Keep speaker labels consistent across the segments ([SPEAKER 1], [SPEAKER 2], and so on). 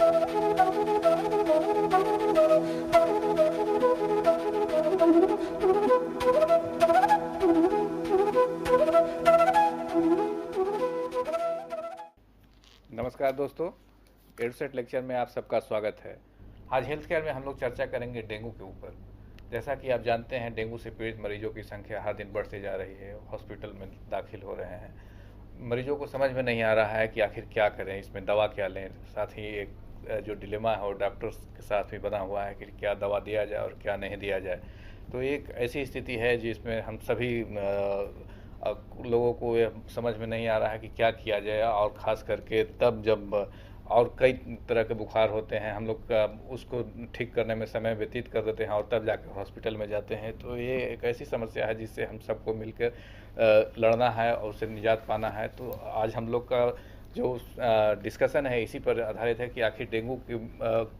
[SPEAKER 1] नमस्कार दोस्तों, ad set lecture में आप सबका स्वागत है। आज हेल्थ केयर में हम लोग चर्चा करेंगे डेंगू के ऊपर। जैसा कि आप जानते हैं, डेंगू से पीड़ित मरीजों की संख्या हर दिन बढ़ती जा रही है, हॉस्पिटल में दाखिल हो रहे हैं। मरीजों को समझ में नहीं आ रहा है कि आखिर क्या करें, इसमें दवा क्या लें। साथ ही एक जो डिलेमा है वो डॉक्टर्स के साथ भी बना हुआ है कि क्या दवा दिया जाए और क्या नहीं दिया जाए। तो एक ऐसी स्थिति है जिसमें हम सभी लोगों को ये समझ में नहीं आ रहा है कि क्या किया जाए, और ख़ास करके तब जब और कई तरह के बुखार होते हैं, हम लोग उसको ठीक करने में समय व्यतीत कर देते हैं और तब जाकर हॉस्पिटल में जाते हैं। तो ये एक ऐसी समस्या है जिससे हम सबको मिलकर लड़ना है और उससे निजात पाना है। तो आज हम लोग का जो डिस्कशन है इसी पर आधारित है कि आखिर डेंगू की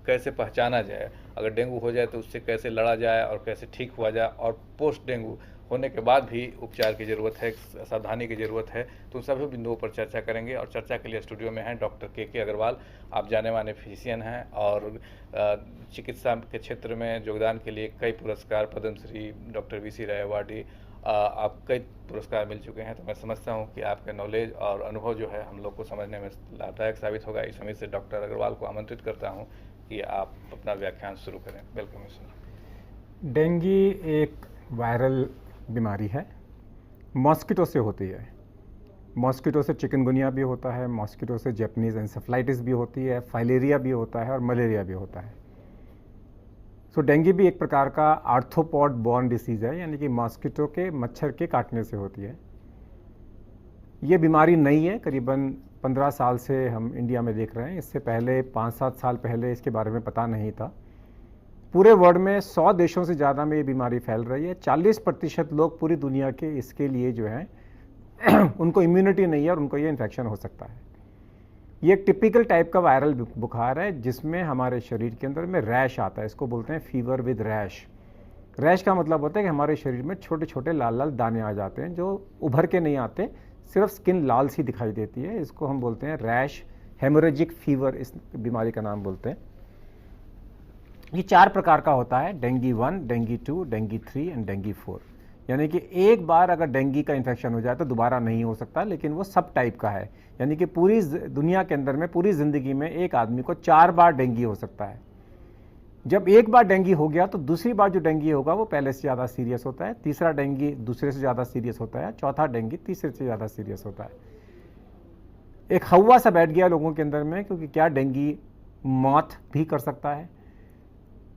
[SPEAKER 1] कैसे पहचाना जाए, अगर डेंगू हो जाए तो उससे कैसे लड़ा जाए और कैसे ठीक हुआ जाए, और पोस्ट डेंगू होने के बाद भी उपचार की ज़रूरत है, सावधानी की ज़रूरत है। तो सभी बिंदुओं पर चर्चा करेंगे, और चर्चा के लिए स्टूडियो में हैं डॉक्टर के अग्रवाल। आप जाने माने फिजिशियन हैं और चिकित्सा के क्षेत्र में योगदान के लिए कई पुरस्कार, पद्मश्री, डॉक्टर वीसी राय अवार्डी, आप कई पुरस्कार मिल चुके हैं। तो मैं समझता हूं कि आपका नॉलेज और अनुभव जो है हम लोग को समझने में लाभदायक साबित होगा। इस समय से डॉक्टर अग्रवाल को आमंत्रित करता हूं कि आप अपना व्याख्यान शुरू करें। Welcome sir.
[SPEAKER 2] डेंगू एक वायरल बीमारी है, मॉस्किटो से होती है। मॉस्किटो से चिकनगुनिया भी होता है, मॉस्किटो से जैपनीज एन्सेफलाइटिस भी होती है, फाइलेरिया भी होता है और मलेरिया भी होता है। सो डेंगू भी एक प्रकार का आर्थ्रोपॉड बॉर्न डिसीज़ है, यानी कि मॉस्किटो के मच्छर के काटने से होती है। ये बीमारी नई है, करीबन 15 साल से हम इंडिया में देख रहे हैं। इससे पहले 5-7 साल पहले इसके बारे में पता नहीं था। पूरे वर्ल्ड में 100 देशों से ज़्यादा में ये बीमारी फैल रही है। 40% लोग पूरी दुनिया के इसके लिए जो है उनको इम्यूनिटी नहीं है और उनको ये इन्फेक्शन हो सकता है। ये एक टिपिकल टाइप का वायरल बुखार है जिसमें हमारे शरीर के अंदर में रैश आता है। इसको बोलते हैं फीवर विद रैश। रैश का मतलब होता है कि हमारे शरीर में छोटे छोटे लाल लाल दाने आ जाते हैं जो उभर के नहीं आते, सिर्फ स्किन लाल सी दिखाई देती है। इसको हम बोलते हैं रैश, हेमोरेजिक फीवर इस बीमारी का नाम बोलते हैं। ये 4 प्रकार का होता है, dengue 1, dengue 2, dengue 3 and dengue 4। यानी कि एक बार अगर डेंगू का इन्फेक्शन हो जाए तो दोबारा नहीं हो सकता, लेकिन वो सब टाइप का है। यानी कि पूरी दुनिया के अंदर में, पूरी ज़िंदगी में एक आदमी को 4 बार डेंगू हो सकता है। जब एक बार डेंगू हो गया तो दूसरी बार जो डेंगू होगा वो पहले से ज़्यादा सीरियस होता है, तीसरा डेंगू दूसरे से ज़्यादा सीरियस होता है, चौथा डेंगू तीसरे से ज़्यादा सीरियस होता है। एक हवा सा बैठ गया लोगों के अंदर में, क्योंकि क्या डेंगू मौत भी कर सकता है?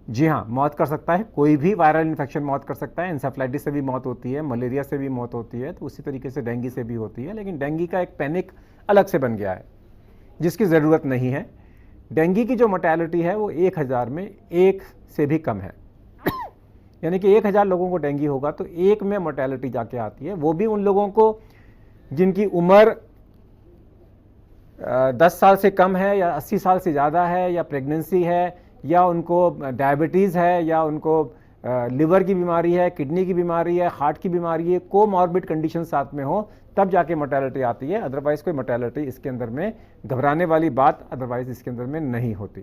[SPEAKER 2] जी हाँ, मौत कर सकता है। कोई भी वायरल इन्फेक्शन मौत कर सकता है। एन्सेफलाइटिस से भी मौत होती है, मलेरिया से भी मौत होती है, तो उसी तरीके से डेंगू से भी होती है। लेकिन डेंगू का एक पैनिक अलग से बन गया है जिसकी ज़रूरत नहीं है। डेंगू की जो मोर्टेलिटी है वो 1000 में 1 से भी कम है। यानी कि 1000 लोगों को डेंगू होगा तो 1 में मोर्टेलिटी जाके आती है। वो भी उन लोगों को जिनकी उम्र 10 साल से कम है या 80 साल से ज़्यादा है, या प्रेगनेंसी है, या उनको डायबिटीज़ है, या उनको लिवर की बीमारी है, किडनी की बीमारी है, हार्ट की बीमारी है, कोमॉर्बिड कंडीशन साथ में हो, तब जाके मोर्टेलिटी आती है। अदरवाइज कोई मोर्टेलिटी इसके अंदर में घबराने वाली बात अदरवाइज इसके अंदर में नहीं होती।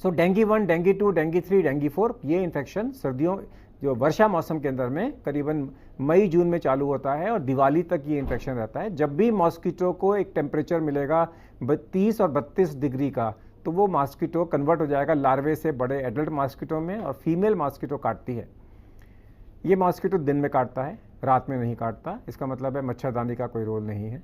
[SPEAKER 2] सो डेंगू 1, डेंगू 2, डेंगू 3, डेंगू 4 ये इन्फेक्शन सर्दियों जो वर्षा मौसम के अंदर में करीबन मई जून में चालू होता है और दिवाली तक ये इन्फेक्शन रहता है। जब भी मॉस्किटो को एक टेम्परेचर मिलेगा 30 और 32 डिग्री का, तो वो मॉस्किटो कन्वर्ट हो जाएगा लार्वे से बड़े एडल्ट मॉस्किटो में, और फीमेल मॉस्किटो काटती है। ये मॉस्किटो दिन में काटता है, रात में नहीं काटता। इसका मतलब है मच्छरदानी का कोई रोल नहीं है।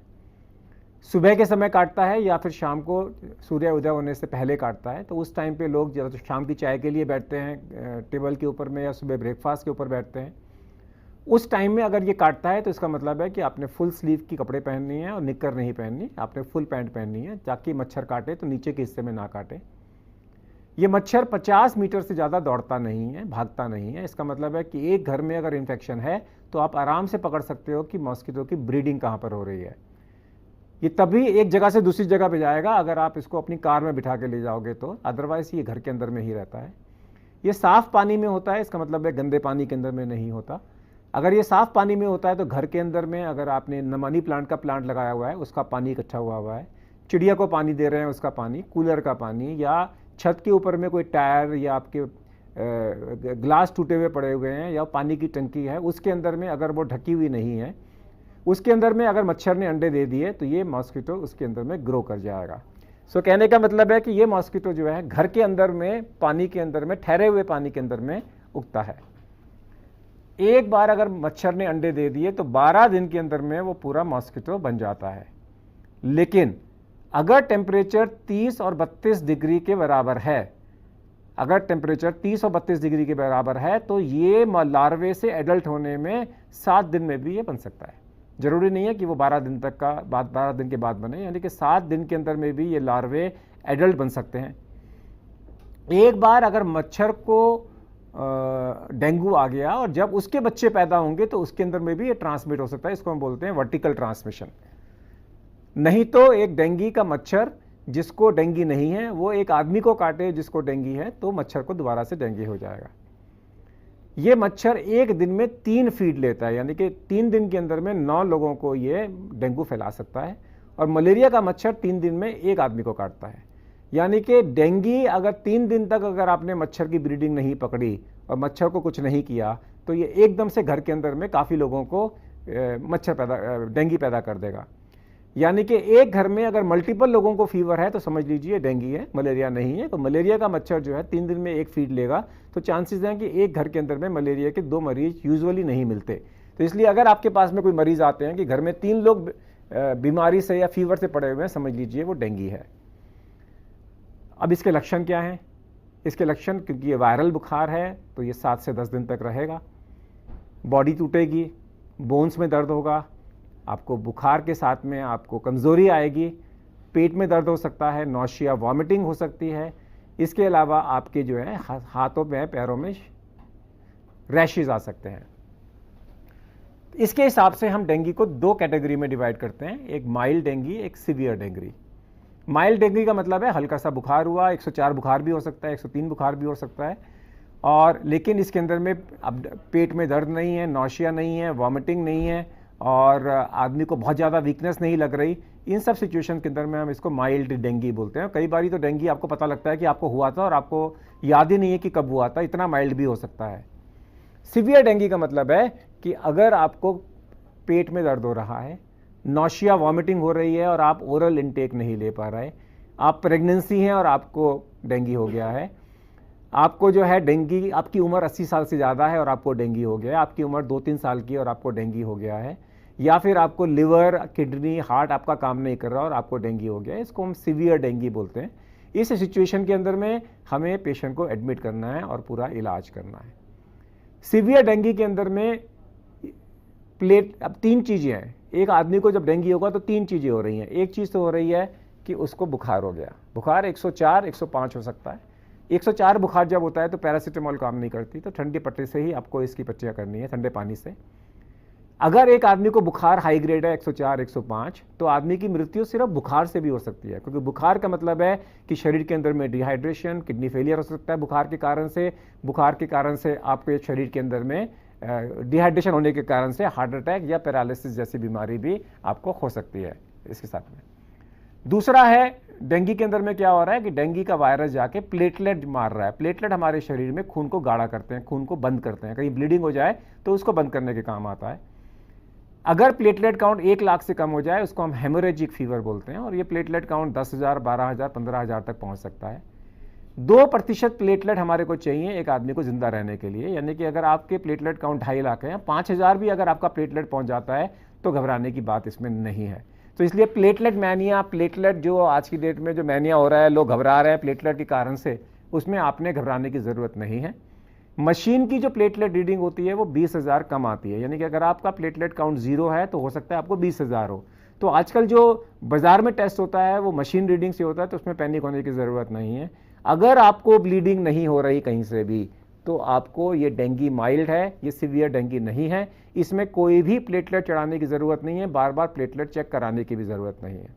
[SPEAKER 2] सुबह के समय काटता है या फिर शाम को सूर्य उदय होने से पहले काटता है। तो उस टाइम पे लोग ज़्यादा शाम की चाय के लिए बैठते हैं टेबल के ऊपर में, या सुबह ब्रेकफास्ट के ऊपर बैठते हैं। उस टाइम में अगर ये काटता है तो इसका मतलब है कि आपने फुल स्लीव की कपड़े पहननी है और निक्कर नहीं पहननी, आपने फुल पैंट पहननी है ताकि मच्छर काटे तो नीचे के हिस्से में ना काटे। ये मच्छर 50 मीटर से ज़्यादा दौड़ता नहीं है, भागता नहीं है। इसका मतलब है कि एक घर में अगर इन्फेक्शन है तो आप आराम से पकड़ सकते हो कि मॉस्किटो की ब्रीडिंग कहाँ पर हो रही है। ये तभी एक जगह से दूसरी जगह पे जाएगा अगर आप इसको अपनी कार में बिठा के ले जाओगे तो, अदरवाइज ये घर के अंदर में ही रहता है। ये साफ़ पानी में होता है, इसका मतलब है गंदे पानी के अंदर में नहीं होता। अगर ये साफ़ पानी में होता है तो घर के अंदर में अगर आपने मनी प्लांट का प्लांट लगाया हुआ है, उसका पानी इकट्ठा हुआ है, चिड़िया को पानी दे रहे हैं उसका पानी, कूलर का पानी, या छत के ऊपर में कोई टायर या आपके ग्लास टूटे हुए पड़े हुए हैं या पानी की टंकी है, उसके अंदर में अगर वो ढकी हुई नहीं है, उसके अंदर में अगर मच्छर ने अंडे दे दिए तो ये मॉस्किटो उसके अंदर में ग्रो कर जाएगा। सो कहने का मतलब है कि ये मॉस्किटो जो है घर के अंदर में, पानी के अंदर में, ठहरे हुए पानी के अंदर में उगता है। एक बार अगर मच्छर ने अंडे दे दिए तो 12 दिन के अंदर में वो पूरा मॉस्किटो बन जाता है। लेकिन अगर टेम्परेचर 30 और 32 डिग्री के बराबर है, अगर टेम्परेचर 30 और 32 डिग्री के बराबर है तो ये लार्वे से एडल्ट होने में 7 दिन में भी ये बन सकता है। जरूरी नहीं है कि वो 12 दिन तक का बाद 12 दिन के बाद बने, यानी कि 7 दिन के अंदर में भी ये लार्वे एडल्ट बन सकते हैं। एक बार अगर मच्छर को डेंगू आ गया और जब उसके बच्चे पैदा होंगे तो उसके अंदर में भी ये ट्रांसमिट हो सकता है। इसको हम बोलते हैं वर्टिकल ट्रांसमिशन। नहीं तो एक डेंगी का मच्छर जिसको डेंगी नहीं है वो एक आदमी को काटे जिसको डेंगी है तो मच्छर को दोबारा से डेंगी हो जाएगा। ये मच्छर एक दिन में 3 फीड लेता है, यानी कि 3 दिन के अंदर में 9 लोगों को ये डेंगू फैला सकता है। और मलेरिया का मच्छर 3 दिन में एक आदमी को काटता है। यानी कि डेंगी अगर 3 दिन तक अगर आपने मच्छर की ब्रीडिंग नहीं पकड़ी और मच्छर को कुछ नहीं किया तो ये एकदम से घर के अंदर में काफ़ी लोगों को डेंगी पैदा कर देगा। यानी कि एक घर में अगर मल्टीपल लोगों को फीवर है तो समझ लीजिए डेंगी है, मलेरिया नहीं है। तो मलेरिया का मच्छर जो है 3 दिन में एक फीड लेगा तो चांसेस हैं कि एक घर के अंदर में मलेरिया के 2 मरीज यूजुअली नहीं मिलते। तो इसलिए अगर आपके पास में कोई मरीज आते हैं कि घर में 3 लोग बीमारी से या फीवर से पड़े हुए हैं, समझ लीजिए वो डेंगी है। अब इसके लक्षण क्या हैं? इसके लक्षण, क्योंकि ये वायरल बुखार है तो ये 7 से 10 दिन तक रहेगा। बॉडी टूटेगी, बोन्स में दर्द होगा, आपको बुखार के साथ में आपको कमज़ोरी आएगी, पेट में दर्द हो सकता है, नौशिया वॉमिटिंग हो सकती है। इसके अलावा आपके जो है हाथों में पैरों में रैशेज आ सकते हैं। इसके हिसाब से हम डेंगी को 2 कैटेगरी में डिवाइड करते हैं, एक माइल्ड डेंगी, एक सीवियर डेंगी। माइल्ड डेंगी का मतलब है हल्का सा बुखार हुआ, 104 बुखार भी हो सकता है, 103 बुखार भी हो सकता है, और लेकिन इसके अंदर में अब पेट में दर्द नहीं है, नौशिया नहीं है, वॉमिटिंग नहीं है और आदमी को बहुत ज़्यादा वीकनेस नहीं लग रही। इन सब सिचुएशन के अंदर में हम इसको माइल्ड डेंगी बोलते हैं। कई बार तो डेंगी आपको पता लगता है कि आपको हुआ था और आपको याद ही नहीं है कि कब हुआ था, इतना माइल्ड भी हो सकता है। सीवियर डेंगी का मतलब है कि अगर आपको पेट में दर्द हो रहा है, नौशिया वॉमिटिंग हो रही है और आप ओरल इनटेक नहीं ले पा रहे, आप प्रेगनेंसी हैं और आपको डेंगी हो गया है, आपको जो है डेंगी, आपकी उम्र 80 साल से ज़्यादा है और आपको डेंगी हो गया है, आपकी उम्र 2-3 साल की और आपको डेंगी हो गया है, या फिर आपको लिवर, किडनी, हार्ट आपका काम नहीं कर रहा और आपको डेंगी हो गया है, इसको हम सीवियर डेंगी बोलते हैं। इस सिचुएशन के अंदर में हमें पेशेंट को एडमिट करना है और पूरा इलाज करना है। सीवियर डेंगी के अंदर में अब 3 चीज़ें हैं। एक आदमी को जब डेंगी होगा तो 3 चीज़ें हो रही हैं। एक चीज़ तो हो रही है कि उसको बुखार हो गया, बुखार 104, 105 हो सकता है। 104 बुखार जब होता है तो पैरासीटामोल काम नहीं करती, तो ठंडी पट्टी से ही आपको इसकी पट्टियाँ करनी है, ठंडे पानी से। अगर एक आदमी को बुखार हाई ग्रेड है 104, 105, तो आदमी की मृत्यु सिर्फ बुखार से भी हो सकती है, क्योंकि बुखार का मतलब है कि शरीर के अंदर में डिहाइड्रेशन, किडनी फेलियर हो सकता है बुखार के कारण से। बुखार के कारण से आपके शरीर के अंदर में डिहाइड्रेशन होने के कारण से हार्ट अटैक या पैरालिसिस जैसी बीमारी भी आपको हो सकती है इसके साथ में। दूसरा है डेंगी के अंदर में क्या हो रहा है कि डेंगी का वायरस जाके प्लेटलेट मार रहा है। प्लेटलेट हमारे शरीर में खून को गाढ़ा करते हैं, खून को बंद करते हैं, कहीं ब्लीडिंग हो जाए तो उसको बंद करने के काम आता है। अगर प्लेटलेट काउंट 1 लाख से कम हो जाए उसको हम हेमोरेजिक फीवर बोलते हैं, और ये प्लेटलेट काउंट 10,000, 12,000, 15,000 तक पहुंच सकता है। 2% प्लेटलेट हमारे को चाहिए एक आदमी को जिंदा रहने के लिए, यानी कि अगर आपके प्लेटलेट काउंट 2.5 लाख है, 5,000 भी अगर आपका प्लेटलेट पहुंच जाता है तो घबराने की बात इसमें नहीं है। तो इसलिए प्लेटलेट मैनिया, प्लेटलेट जो आज की डेट में जो मैनिया हो रहा है, लोग घबरा रहे हैं प्लेटलेट के कारण से, उसमें आपने घबराने की ज़रूरत नहीं है। मशीन की जो प्लेटलेट रीडिंग होती है वो 20,000 कम आती है, यानी कि अगर आपका प्लेटलेट काउंट 0 है तो हो सकता है आपको 20,000 हो। तो आजकल जो बाजार में टेस्ट होता है वो मशीन रीडिंग से होता है, तो उसमें पैनिक होने की ज़रूरत नहीं है। अगर आपको ब्लीडिंग नहीं हो रही कहीं से भी तो आपको ये डेंगी माइल्ड है, ये सीवियर डेंगी नहीं है। इसमें कोई भी प्लेटलेट चढ़ाने की ज़रूरत नहीं है, बार बार प्लेटलेट चेक कराने की भी ज़रूरत नहीं है।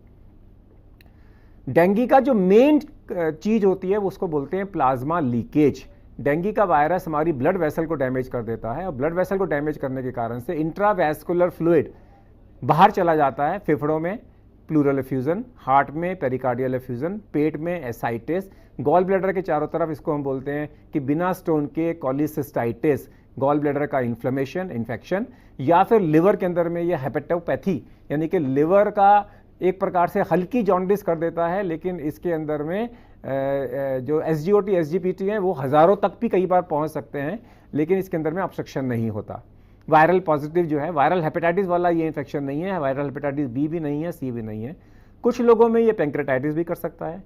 [SPEAKER 2] डेंगी का जो मेन चीज़ होती है वो उसको बोलते हैं प्लाज्मा लीकेज। डेंगी का वायरस हमारी ब्लड वेसल को डैमेज कर देता है और ब्लड वेसल को डैमेज करने के कारण से इंट्रावैस्कुलर फ्लूइड बाहर चला जाता है फेफड़ों में, प्लूरल एफ्यूजन, हार्ट में पेरिकार्डियल एफ्यूजन, पेट में एसाइटिस, गॉल ब्लैडर के चारों तरफ इसको हम बोलते हैं कि बिना स्टोन के कॉलिसिस्टाइटिस, गॉल ब्लैडर का इन्फ्लेमेशन, इन्फेक्शन, या फिर लिवर के अंदर में ये हेपेटोपैथी, यानी कि लिवर का एक प्रकार से हल्की जॉन्डिस कर देता है, लेकिन इसके अंदर में जो SGOT SGPT हैं वो हज़ारों तक भी कई बार पहुंच सकते हैं, लेकिन इसके अंदर में ऑब्स्ट्रक्शन नहीं होता। वायरल पॉजिटिव जो है, वायरल हेपेटाइटिस वाला ये इन्फेक्शन नहीं है, वायरल हेपेटाइटिस B भी नहीं है, C भी नहीं है। कुछ लोगों में ये पेंक्रेटाइटिस भी कर सकता है,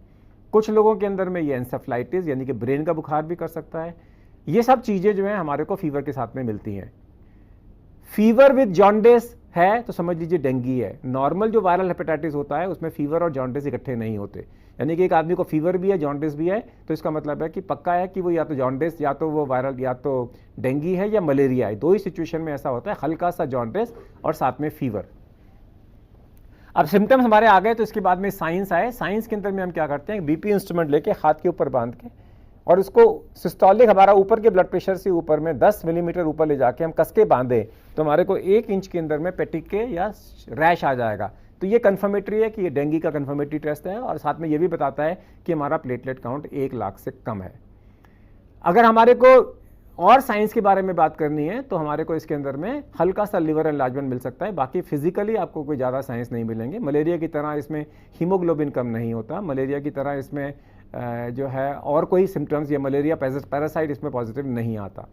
[SPEAKER 2] कुछ लोगों के अंदर में ये एंसेफ्लाइटिस यानी कि ब्रेन का बुखार भी कर सकता है। ये सब चीज़ें जो हैं हमारे को फीवर के साथ में मिलती हैं। फीवर विद जॉन्डिस है तो समझ लीजिए डेंगी है। नॉर्मल जो वायरल हेपेटाइटिस होता है उसमें फीवर और जॉन्डिस इकट्ठे नहीं होते, यानी कि एक आदमी को फीवर भी है जॉन्डिस भी है तो इसका मतलब है कि पक्का है कि वो या तो जॉन्डिस या तो वो वायरल या तो डेंगी है या मलेरिया है। दो ही सिचुएशन में ऐसा होता है, हल्का सा जॉन्डिस और साथ में फीवर। अब सिम्टम्स हमारे आ गए तो इसके बाद में साइंस आए। साइंस के अंदर में हम क्या करते हैं, बीपी इंस्ट्रूमेंट लेके हाथ के ऊपर बांध के और उसको सिस्टोलिक हमारा ऊपर के ब्लड प्रेशर से ऊपर में 10 मिलीमीटर ऊपर ले जाके हम कस के बांधे तो हमारे को 1 इंच के अंदर में पेटिके या रैश आ जाएगा। तो ये कन्फर्मेटरी है कि ये डेंगी का कन्फर्मेटरी टेस्ट है और साथ में ये भी बताता है कि हमारा प्लेटलेट काउंट 1 लाख से कम है। अगर हमारे को और साइंस के बारे में बात करनी है तो हमारे को इसके अंदर में हल्का सा लिवर एनलार्जमेंट मिल सकता है, बाकी फिजिकली आपको कोई ज़्यादा साइंस नहीं मिलेंगे। मलेरिया की तरह इसमें हीमोग्लोबिन कम नहीं होता, मलेरिया की तरह इसमें जो है और कोई सिम्टम्स या मलेरिया पैरासाइट इसमें पॉजिटिव नहीं आता।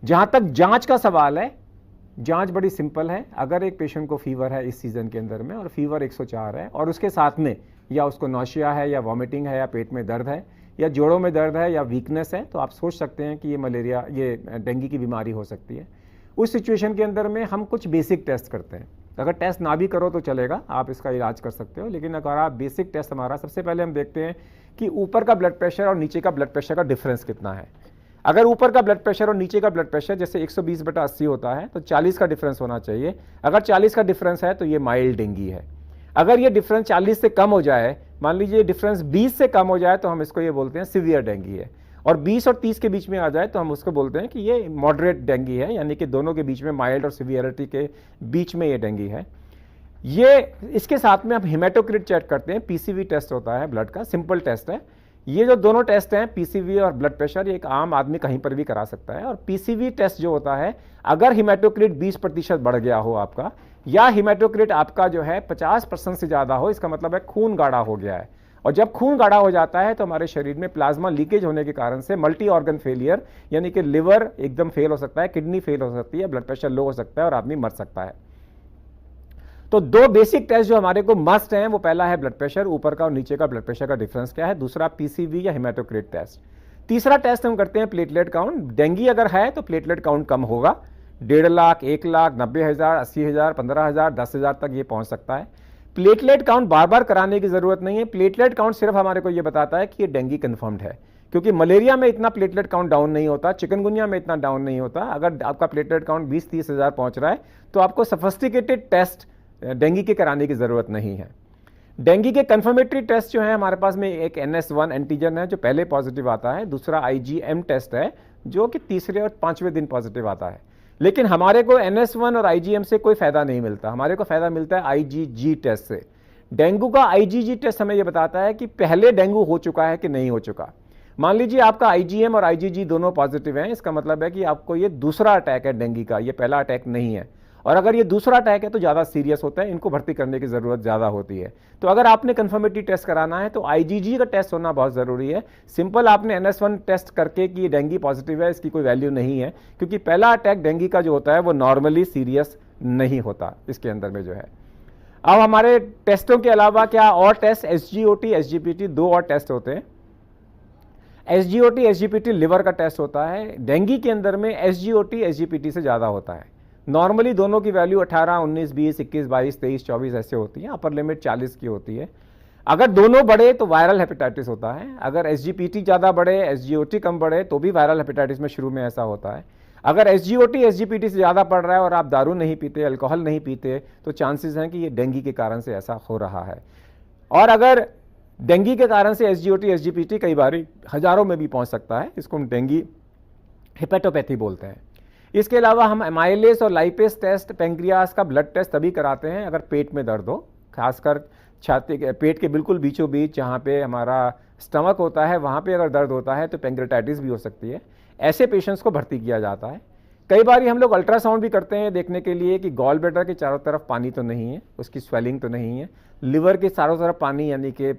[SPEAKER 2] जहाँ तक जांच का सवाल है, जांच बड़ी सिंपल है। अगर एक पेशेंट को फीवर है इस सीज़न के अंदर में और फीवर 104 है और उसके साथ में या उसको नौशिया है या वॉमिटिंग है या पेट में दर्द है या जोड़ों में दर्द है या वीकनेस है तो आप सोच सकते हैं कि ये मलेरिया ये डेंगी की बीमारी हो सकती है। उस सिचुएशन के अंदर में हम कुछ बेसिक टेस्ट करते हैं। अगर टेस्ट ना भी करो तो चलेगा, आप इसका इलाज कर सकते हो, लेकिन अगर आप बेसिक टेस्ट हमारा सबसे पहले हम देखते हैं कि ऊपर का ब्लड प्रेशर और नीचे का ब्लड प्रेशर का डिफरेंस कितना है। अगर ऊपर का ब्लड प्रेशर और नीचे का ब्लड प्रेशर जैसे 120/80 होता है तो 40 का डिफरेंस होना चाहिए। अगर 40 का डिफरेंस है तो ये माइल्ड डेंगी है। अगर ये डिफरेंस 40 से कम हो जाए, मान लीजिए डिफरेंस 20 से कम हो जाए तो हम इसको ये बोलते हैं सीवियर डेंगी है, और 20 और 30 के बीच में आ जाए तो हम उसको बोलते हैं कि ये मॉडरेट डेंगी है, यानी कि दोनों के बीच में माइल्ड और सीवियरिटी के बीच में ये डेंगी है। ये इसके साथ में हम हेमाटोक्रिट चेक करते हैं, PCV टेस्ट होता है ब्लड का, सिंपल टेस्ट है। ये जो दोनों टेस्ट हैं PCV और ब्लड प्रेशर, ये एक आम आदमी कहीं पर भी करा सकता है। और PCV टेस्ट जो होता है, अगर हेमाटोक्रिट 20% बढ़ गया हो आपका, या हेमाटोक्रिट आपका जो है 50% से ज़्यादा हो, इसका मतलब है खून गाढ़ा हो गया है। और जब खून गाढ़ा हो जाता है तो हमारे शरीर में प्लाज्मा लीकेज होने के कारण से मल्टी ऑर्गन फेलियर, यानी कि लिवर एकदम फेल हो सकता है, किडनी फेल हो सकती है, ब्लड प्रेशर लो हो सकता है और आदमी मर सकता है। तो दो बेसिक टेस्ट जो हमारे को मस्ट हैं, वो पहला है ब्लड प्रेशर, ऊपर का और नीचे का ब्लड प्रेशर का डिफरेंस क्या है, दूसरा PCV या हेमाटोक्रिट टेस्ट। तीसरा टेस्ट हम करते हैं प्लेटलेट काउंट। डेंगी अगर है तो प्लेटलेट काउंट कम होगा, 1.5 लाख, 1 लाख, 90,000, 80,000, 15,000, 10,000 तक ये पहुंच सकता है। प्लेटलेट काउंट बार बार कराने की जरूरत नहीं है। प्लेटलेट काउंट सिर्फ हमारे को ये बताता है कि ये डेंगी कन्फर्म्ड है, क्योंकि मलेरिया में इतना प्लेटलेट काउंट डाउन नहीं होता, चिकनगुनिया में इतना डाउन नहीं होता। अगर आपका प्लेटलेट काउंट 20-30 हज़ार पहुंच रहा है तो आपको सफिस्टिकेटेड टेस्ट डेंगी के कराने की जरूरत नहीं है। डेंगी के कंफर्मेटरी टेस्ट जो है हमारे पास में, एक NS1 एंटीजन है जो पहले पॉजिटिव आता है, दूसरा IgM टेस्ट है जो कि तीसरे और 5वें दिन पॉजिटिव आता है। लेकिन हमारे को NS1 और IgM से कोई फायदा नहीं मिलता, हमारे को फायदा मिलता है IgG टेस्ट से। डेंगू का IgG टेस्ट हमें यह बताता है कि पहले डेंगू हो चुका है कि नहीं हो चुका। मान लीजिए आपका IgM और IgG दोनों पॉजिटिव हैं, इसका मतलब है कि आपको ये दूसरा अटैक है डेंगी का, ये पहला अटैक नहीं है। और अगर ये दूसरा अटैक है तो ज़्यादा सीरियस होता है, इनको भर्ती करने की ज़रूरत ज़्यादा होती है। तो अगर आपने कन्फर्मेटरी टेस्ट कराना है तो IgG का टेस्ट होना बहुत ज़रूरी है। सिंपल आपने NS1 टेस्ट करके कि ये डेंगी पॉजिटिव है, इसकी कोई वैल्यू नहीं है, क्योंकि पहला अटैक डेंगी का जो होता है वो नॉर्मली सीरियस नहीं होता इसके अंदर में जो है। अब हमारे टेस्टों के अलावा क्या और टेस्ट, SGOT SGPT, 2 और टेस्ट होते हैं। SGOT SGPT लिवर का टेस्ट होता है। डेंगी के अंदर में SGOT SGPT से ज़्यादा होता है। नॉर्मली दोनों की वैल्यू 18, 19, 20, 21, 22, 23, 24 ऐसे होती है, अपर लिमिट 40 की होती है। अगर दोनों बढ़े तो वायरल हेपेटाइटिस होता है। अगर SGPT ज़्यादा बढ़े, SGOT कम बढ़े तो भी वायरल हेपेटाइटिस में शुरू में ऐसा होता है। अगर SGOT SGPT से ज़्यादा बढ़ रहा है और आप दारू नहीं पीते, अल्कोहल नहीं पीते, तो चांसेस हैं कि ये डेंगी के कारण से ऐसा हो रहा है। और अगर डेंगी के कारण से SGOT SGPT कई बार हज़ारों में भी पहुँच सकता है, इसको हम डेंगी हेपेटोपैथी बोलते हैं। इसके अलावा हम एमाइलेस और लाइपेस टेस्ट, पेंक्रियास का ब्लड टेस्ट तभी कराते हैं अगर पेट में दर्द हो, खासकर छाती के पेट के बिल्कुल बीचों बीच जहाँ पे हमारा स्टमक होता है वहाँ पे अगर दर्द होता है तो पेंक्रेटाइटिस भी हो सकती है। ऐसे पेशेंट्स को भर्ती किया जाता है। कई बार हम लोग अल्ट्रासाउंड भी करते हैं देखने के लिए कि गॉल ब्लैडर के चारों तरफ पानी तो नहीं है, उसकी स्वेलिंग तो नहीं है, लिवर के चारों तरफ पानी यानी कि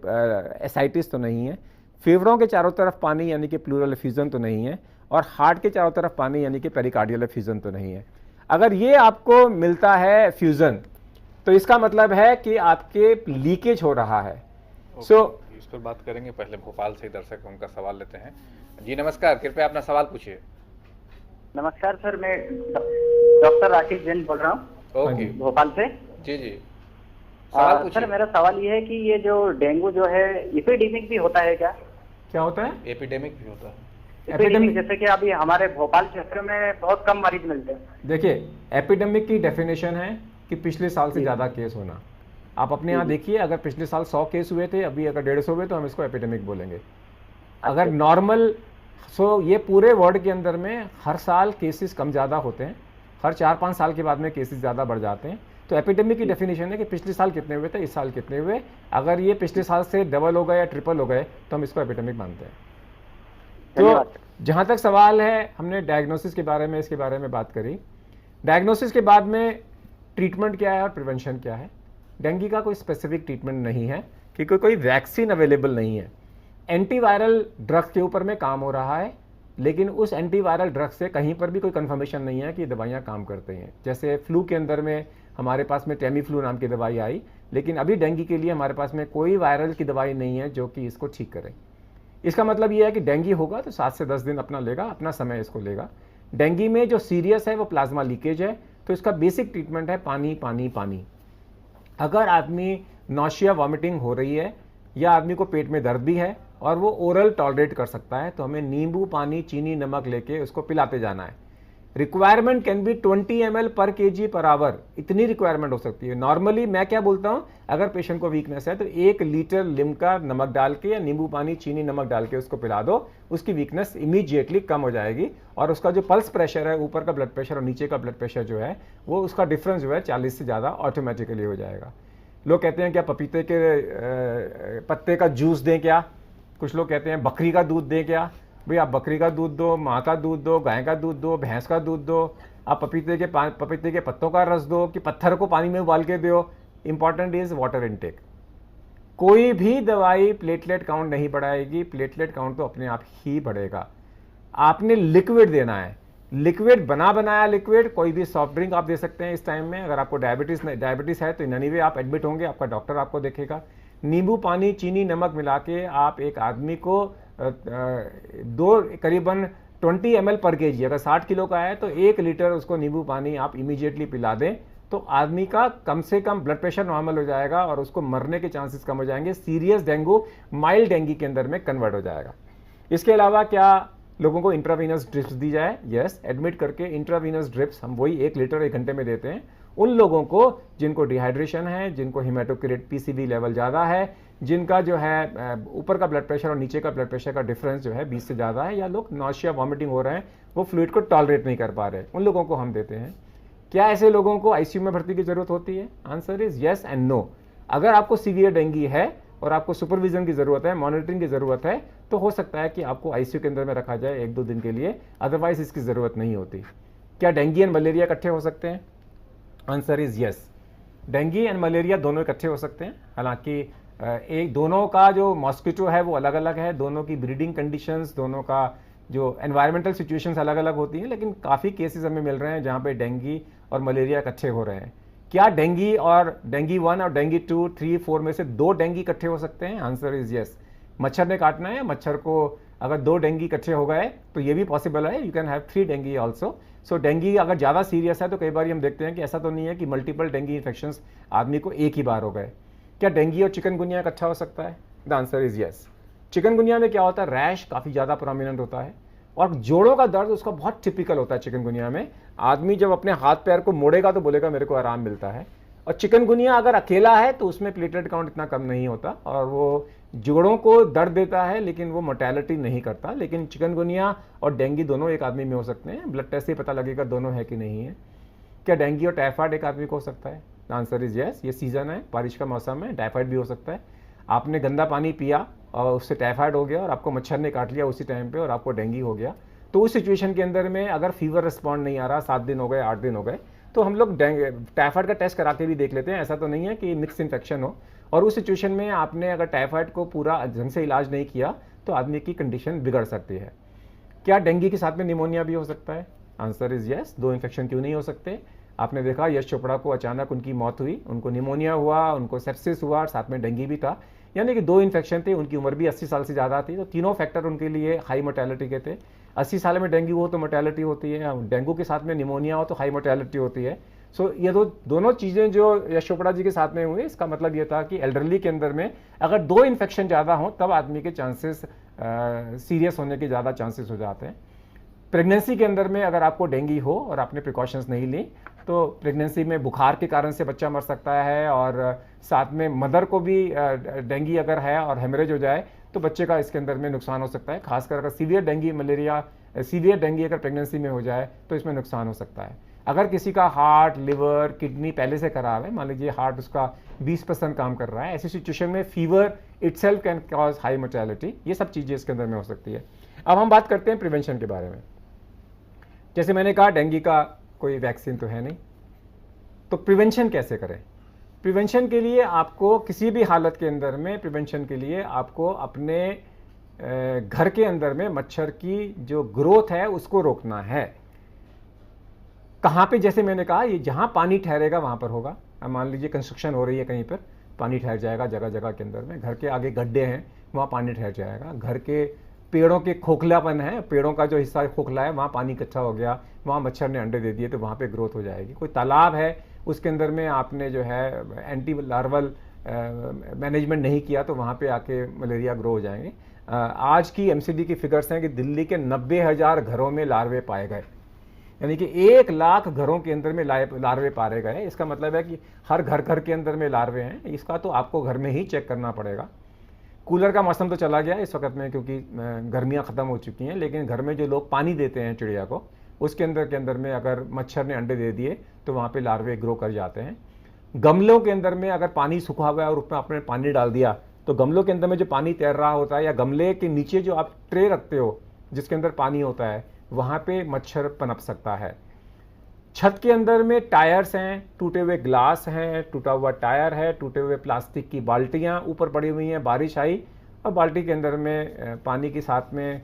[SPEAKER 2] एसाइटिस तो नहीं है, फेफड़ों के चारों तरफ पानी यानी कि प्लूरल एफ्यूजन तो नहीं है, और हार्ट के चारों तरफ पानी यानी कि पेरिकार्डियल एफ्यूजन तो नहीं है। अगर ये आपको मिलता है फ्यूजन तो इसका मतलब है कि आपके लीकेज हो रहा है।
[SPEAKER 1] इस पर बात करेंगे। पहले भोपाल से दर्शक उनका सवाल लेते हैं। जी नमस्कार, कृपया अपना सवाल पूछिए।
[SPEAKER 3] नमस्कार सर, मैं डॉक्टर राकेश जैन बोल रहा हूँ
[SPEAKER 1] ओके,
[SPEAKER 3] भोपाल से।
[SPEAKER 1] जी जी, सवाल पूछिए।
[SPEAKER 3] सर मेरा सवाल ये है कि ये जो डेंगू जो है एपिडेमिक भी होता है क्या?
[SPEAKER 2] क्या होता है?
[SPEAKER 1] एपिडेमिक भी होता है।
[SPEAKER 3] एपिडेमिक जैसे कि अभी हमारे भोपाल क्षेत्र में बहुत कम मरीज मिलते हैं।
[SPEAKER 2] देखिए, एपिडेमिक की डेफिनेशन है कि पिछले साल से ज़्यादा केस होना। आप अपने यहाँ देखिए, अगर पिछले साल 100 केस हुए थे, अभी अगर 150 हुए तो हम इसको एपिडेमिक बोलेंगे। अगर नॉर्मल, ये पूरे वर्ल्ड के अंदर में हर साल केसेस कम ज़्यादा होते हैं, हर 4-5 साल के बाद में केसेस ज़्यादा बढ़ जाते हैं। तो एपिडेमिक की डेफिनेशन है कि पिछले साल कितने हुए थे, इस साल कितने हुए। अगर ये पिछले साल से डबल हो गए या ट्रिपल हो गए तो हम इसको एपिडेमिक मानते हैं। तो जहाँ तक सवाल है, हमने डायग्नोसिस के बारे में, इसके बारे में बात करी। डायग्नोसिस के बाद में ट्रीटमेंट क्या है और प्रिवेंशन क्या है। डेंगू का कोई स्पेसिफिक ट्रीटमेंट नहीं है क्योंकि कोई वैक्सीन अवेलेबल नहीं है। एंटीवायरल ड्रग्स के ऊपर में काम हो रहा है, लेकिन उस एंटीवायरल ड्रग्स से कहीं पर भी कोई कंफर्मेशन नहीं है कि ये दवाइयाँ काम करते हैं। जैसे फ्लू के अंदर में हमारे पास में टेमीफ्लू नाम की दवाई आई, लेकिन अभी डेंगू के लिए हमारे पास में कोई वायरल की दवाई नहीं है जो कि इसको ठीक करे। इसका मतलब ये है कि डेंगू होगा तो 7 से 10 दिन अपना लेगा, अपना समय इसको लेगा। डेंगू में जो सीरियस है वो प्लाज्मा लीकेज है, तो इसका बेसिक ट्रीटमेंट है पानी पानी पानी। अगर आदमी नौशिया वॉमिटिंग हो रही है या आदमी को पेट में दर्द भी है और वो ओरल टॉलरेट कर सकता है तो हमें नींबू पानी चीनी नमक लेके उसको पिलाते जाना है। रिक्वायरमेंट कैन बी 20 ml पर kg पर आवर, इतनी रिक्वायरमेंट हो सकती है। नॉर्मली मैं क्या बोलता हूँ, अगर पेशेंट को वीकनेस है तो 1 लीटर लिम्का नमक डाल के या नींबू पानी चीनी नमक डाल के उसको पिला दो, उसकी वीकनेस इमीडिएटली कम हो जाएगी। और उसका जो पल्स प्रेशर है, ऊपर का ब्लड प्रेशर और नीचे का ब्लड प्रेशर जो है, वो उसका डिफरेंस जो है 40 से ज़्यादा ऑटोमेटिकली हो जाएगा। लोग कहते हैं क्या पपीते के पत्ते का जूस दें क्या, कुछ लोग कहते हैं बकरी का दूध दें क्या। भाई आप बकरी का दूध दो, माँ का दूध दो, गाय का दूध दो, भैंस का दूध दो, आप पपीते के पत्तों का रस दो कि पत्थर को पानी में उबाल के दो। Important is water intake. कोई भी दवाई प्लेटलेट काउंट नहीं बढ़ाएगी, प्लेटलेट काउंट तो अपने आप ही बढ़ेगा। आपने लिक्विड देना है, लिक्विड बना बनाया लिक्विड। कोई भी सॉफ्ट ड्रिंक आप दे सकते हैं इस टाइम में। अगर आपको डायबिटीज है तो इन एनी वे आप एडमिट होंगे, आपका डॉक्टर आपको देखेगा। नींबू पानी चीनी नमक मिला के आप एक आदमी को करीबन 20 ml पर kg, अगर 60 किलो का है तो 1 लीटर उसको नींबू पानी आप इमीडिएटली पिला दें तो आदमी का कम से कम ब्लड प्रेशर नॉर्मल हो जाएगा और उसको मरने के चांसेस कम हो जाएंगे। सीरियस डेंगू माइल्ड डेंगू के अंदर में कन्वर्ट हो जाएगा। इसके अलावा क्या लोगों को इंट्रावीनस ड्रिप्स दी जाए? यस, एडमिट करके इंट्रावीनस ड्रिप्स हम वही 1 लीटर 1 घंटे में देते हैं उन लोगों को जिनको डिहाइड्रेशन है, जिनको हिमेटोक्रिट पीसीबी लेवल ज़्यादा है, जिनका जो है ऊपर का ब्लड प्रेशर और नीचे का ब्लड प्रेशर का डिफरेंस जो है 20 से ज़्यादा है, या लोग नॉशिया वॉमिटिंग हो रहे हैं, वो फ्लूइड को टॉलरेट नहीं कर पा रहे, उन लोगों को हम देते हैं। क्या ऐसे लोगों को आईसीयू में भर्ती की जरूरत होती है? Answer is yes and no. अगर आपको सीवियर डेंगू है और आपको सुपरविजन की जरूरत है, मॉनिटरिंग की जरूरत है, तो हो सकता है कि आपको आईसीयू के अंदर में रखा जाए 1-2 दिन के लिए, अदरवाइज इसकी जरूरत नहीं होती। क्या डेंगू एंड मलेरिया इकट्ठे हो सकते हैं? Answer is yes, dengue and malaria दोनों इकट्ठे हो सकते हैं। हालांकि एक दोनों का जो मॉस्किटो है वो अलग अलग है, दोनों की ब्रीडिंग कंडीशंस, दोनों का जो एनवायरमेंटल सिचुएशंस अलग अलग होती हैं, लेकिन काफ़ी केसेस हमें मिल रहे हैं जहाँ पे डेंगू और मलेरिया इकट्ठे हो रहे हैं। क्या डेंगू 1 और डेंगू 2, 3, 4 में से 2 डेंगू इकट्ठे हो सकते हैं? Answer is yes. मच्छर ने काटना है, मच्छर को अगर 2 डेंगू इकट्ठे हो गए तो ये भी पॉसिबल है, you can have 3 dengue also. So dengue अगर ज़्यादा सीरियस है तो कई बार हम देखते हैं कि ऐसा तो नहीं है कि मल्टीपल डेंगू इन्फेक्शंस आदमी को एक ही बार हो गए। क्या डेंगू और चिकनगुनिया इकट्ठा हो सकता है? The answer is yes. Chikungunya में क्या होता है, रैश काफ़ी ज़्यादा प्रोमिनेंट होता है और जोड़ों का दर्द उसका बहुत टिपिकल होता है। चिकनगुनिया में आदमी जब अपने हाथ पैर को मोड़ेगा तो बोलेगा मेरे को आराम मिलता है, और चिकनगुनिया अगर अकेला है तो उसमें प्लेटलेट काउंट इतना कम नहीं होता और वो जोड़ों को दर्द देता है लेकिन वो मोर्टेलिटी नहीं करता। लेकिन चिकनगुनिया और डेंगू दोनों एक आदमी में हो सकते हैं, ब्लड टेस्ट से पता लगेगा दोनों है कि नहीं है। क्या डेंगू और टाइफाइड एक आदमी को हो सकता है? आंसर इज यस, ये सीज़न है, बारिश का मौसम है, टाइफाइड भी हो सकता है। आपने गंदा पानी पिया और उससे टाइफाइड हो गया और आपको मच्छर ने काट लिया उसी टाइम पे और आपको डेंगू हो गया, तो उस सिचुएशन के अंदर में अगर फीवर रिस्पॉन्ड नहीं आ रहा, 7 दिन हो गए, 8 दिन हो गए, तो हम लोग टाइफाइड का टेस्ट करा के भी देख लेते हैं। ऐसा तो नहीं है कि मिक्स इन्फेक्शन हो, और उस सिचुएशन में आपने अगर टाइफाइड को पूरा ढंग से इलाज नहीं किया तो आदमी की कंडीशन बिगड़ सकती है। क्या डेंगू के साथ में निमोनिया भी हो सकता है? Answer is yes. 2 इन्फेक्शन क्यों नहीं हो सकते? आपने देखा यश चोपड़ा को अचानक उनकी मौत हुई, उनको निमोनिया हुआ, उनको सेप्सिस हुआ और साथ में डेंगू भी था, यानी कि 2 इन्फेक्शन थे। उनकी उम्र भी 80 साल से ज़्यादा थी, तो तीनों फैक्टर उनके लिए हाई मोर्टेलिटी के थे। 80 साल में डेंगू हो तो मोर्टेलिटी होती है, डेंगू के साथ में निमोनिया हो तो हाई मोर्टेलिटी होती है। सो ये दोनों चीज़ें जो यश चोपड़ा जी के साथ में हुई, इसका मतलब ये था कि एल्डरली के अंदर में अगर 2 इन्फेक्शन ज़्यादा हों तब आदमी के चांसेस सीरियस होने के ज़्यादा चांसेस हो जाते हैं। प्रेगनेंसी के अंदर में अगर आपको डेंगू हो और आपने प्रिकॉशंस नहीं ली तो प्रेगनेंसी में बुखार के कारण से बच्चा मर सकता है, और साथ में मदर को भी डेंगू अगर है और हेमरेज हो जाए तो बच्चे का इसके अंदर में नुकसान हो सकता है। खासकर अगर सीवियर डेंगू अगर प्रेगनेंसी में हो जाए तो इसमें नुकसान हो सकता है। अगर किसी का हार्ट, लिवर, किडनी पहले से खराब है, मान लीजिए हार्ट उसका 20% काम कर रहा है, ऐसी सिचुएशन में fever itself can cause high mortality. ये सब चीज़ें इसके अंदर में हो सकती है। अब हम बात करते हैं प्रिवेंशन के बारे में। जैसे मैंने कहा डेंगू का कोई वैक्सीन तो है नहीं, तो प्रिवेंशन कैसे करें? प्रिवेंशन के लिए आपको किसी भी हालत के अंदर में प्रिवेंशन के लिए आपको अपने घर के अंदर में मच्छर की जो ग्रोथ है उसको रोकना है। कहाँ पे? जैसे मैंने कहा, ये जहाँ पानी ठहरेगा वहाँ पर होगा। अब मान लीजिए कंस्ट्रक्शन हो रही है, कहीं पर पानी ठहर जाएगा जगह जगह के अंदर में, घर के आगे गड्ढे हैं वहाँ पानी ठहर जाएगा, घर के पेड़ों के खोखलापन है, पेड़ों का जो हिस्सा खोखला है वहाँ पानी इकट्ठा हो गया, वहाँ मच्छर ने अंडे दे दिए तो वहाँ पे ग्रोथ हो जाएगी। कोई तालाब है उसके अंदर में आपने जो है एंटी लार्वल मैनेजमेंट नहीं किया तो वहाँ पे आके मलेरिया ग्रो हो जाएंगे। आज की एमसीडी की फिगर्स हैं कि दिल्ली के 90,000 घरों में लार्वे पाए गए, यानी कि 1 लाख घरों के अंदर में लार्वे पाए गए। इसका मतलब है कि हर घर के अंदर में लार्वे हैं। इसका तो आपको घर में ही चेक करना पड़ेगा। कूलर का मौसम तो चला गया इस वक्त में क्योंकि गर्मियां ख़त्म हो चुकी हैं, लेकिन घर में जो लोग पानी देते हैं चिड़िया को, उसके अंदर में अगर मच्छर ने अंडे दे दिए तो वहाँ पे लार्वे ग्रो कर जाते हैं। गमलों के अंदर में अगर पानी सूखा हुआ है और उसमें आपने पानी डाल दिया तो गमलों के अंदर में जो पानी तैर रहा होता है, या गमले के नीचे जो आप ट्रे रखते हो जिसके अंदर पानी होता है, वहाँ पे मच्छर पनप सकता है। छत के अंदर में टायर्स हैं, टूटे हुए ग्लास हैं, टूटा हुआ टायर है, टूटे हुए प्लास्टिक की बाल्टियाँ ऊपर पड़ी हुई हैं, बारिश आई और बाल्टी के अंदर में पानी के साथ में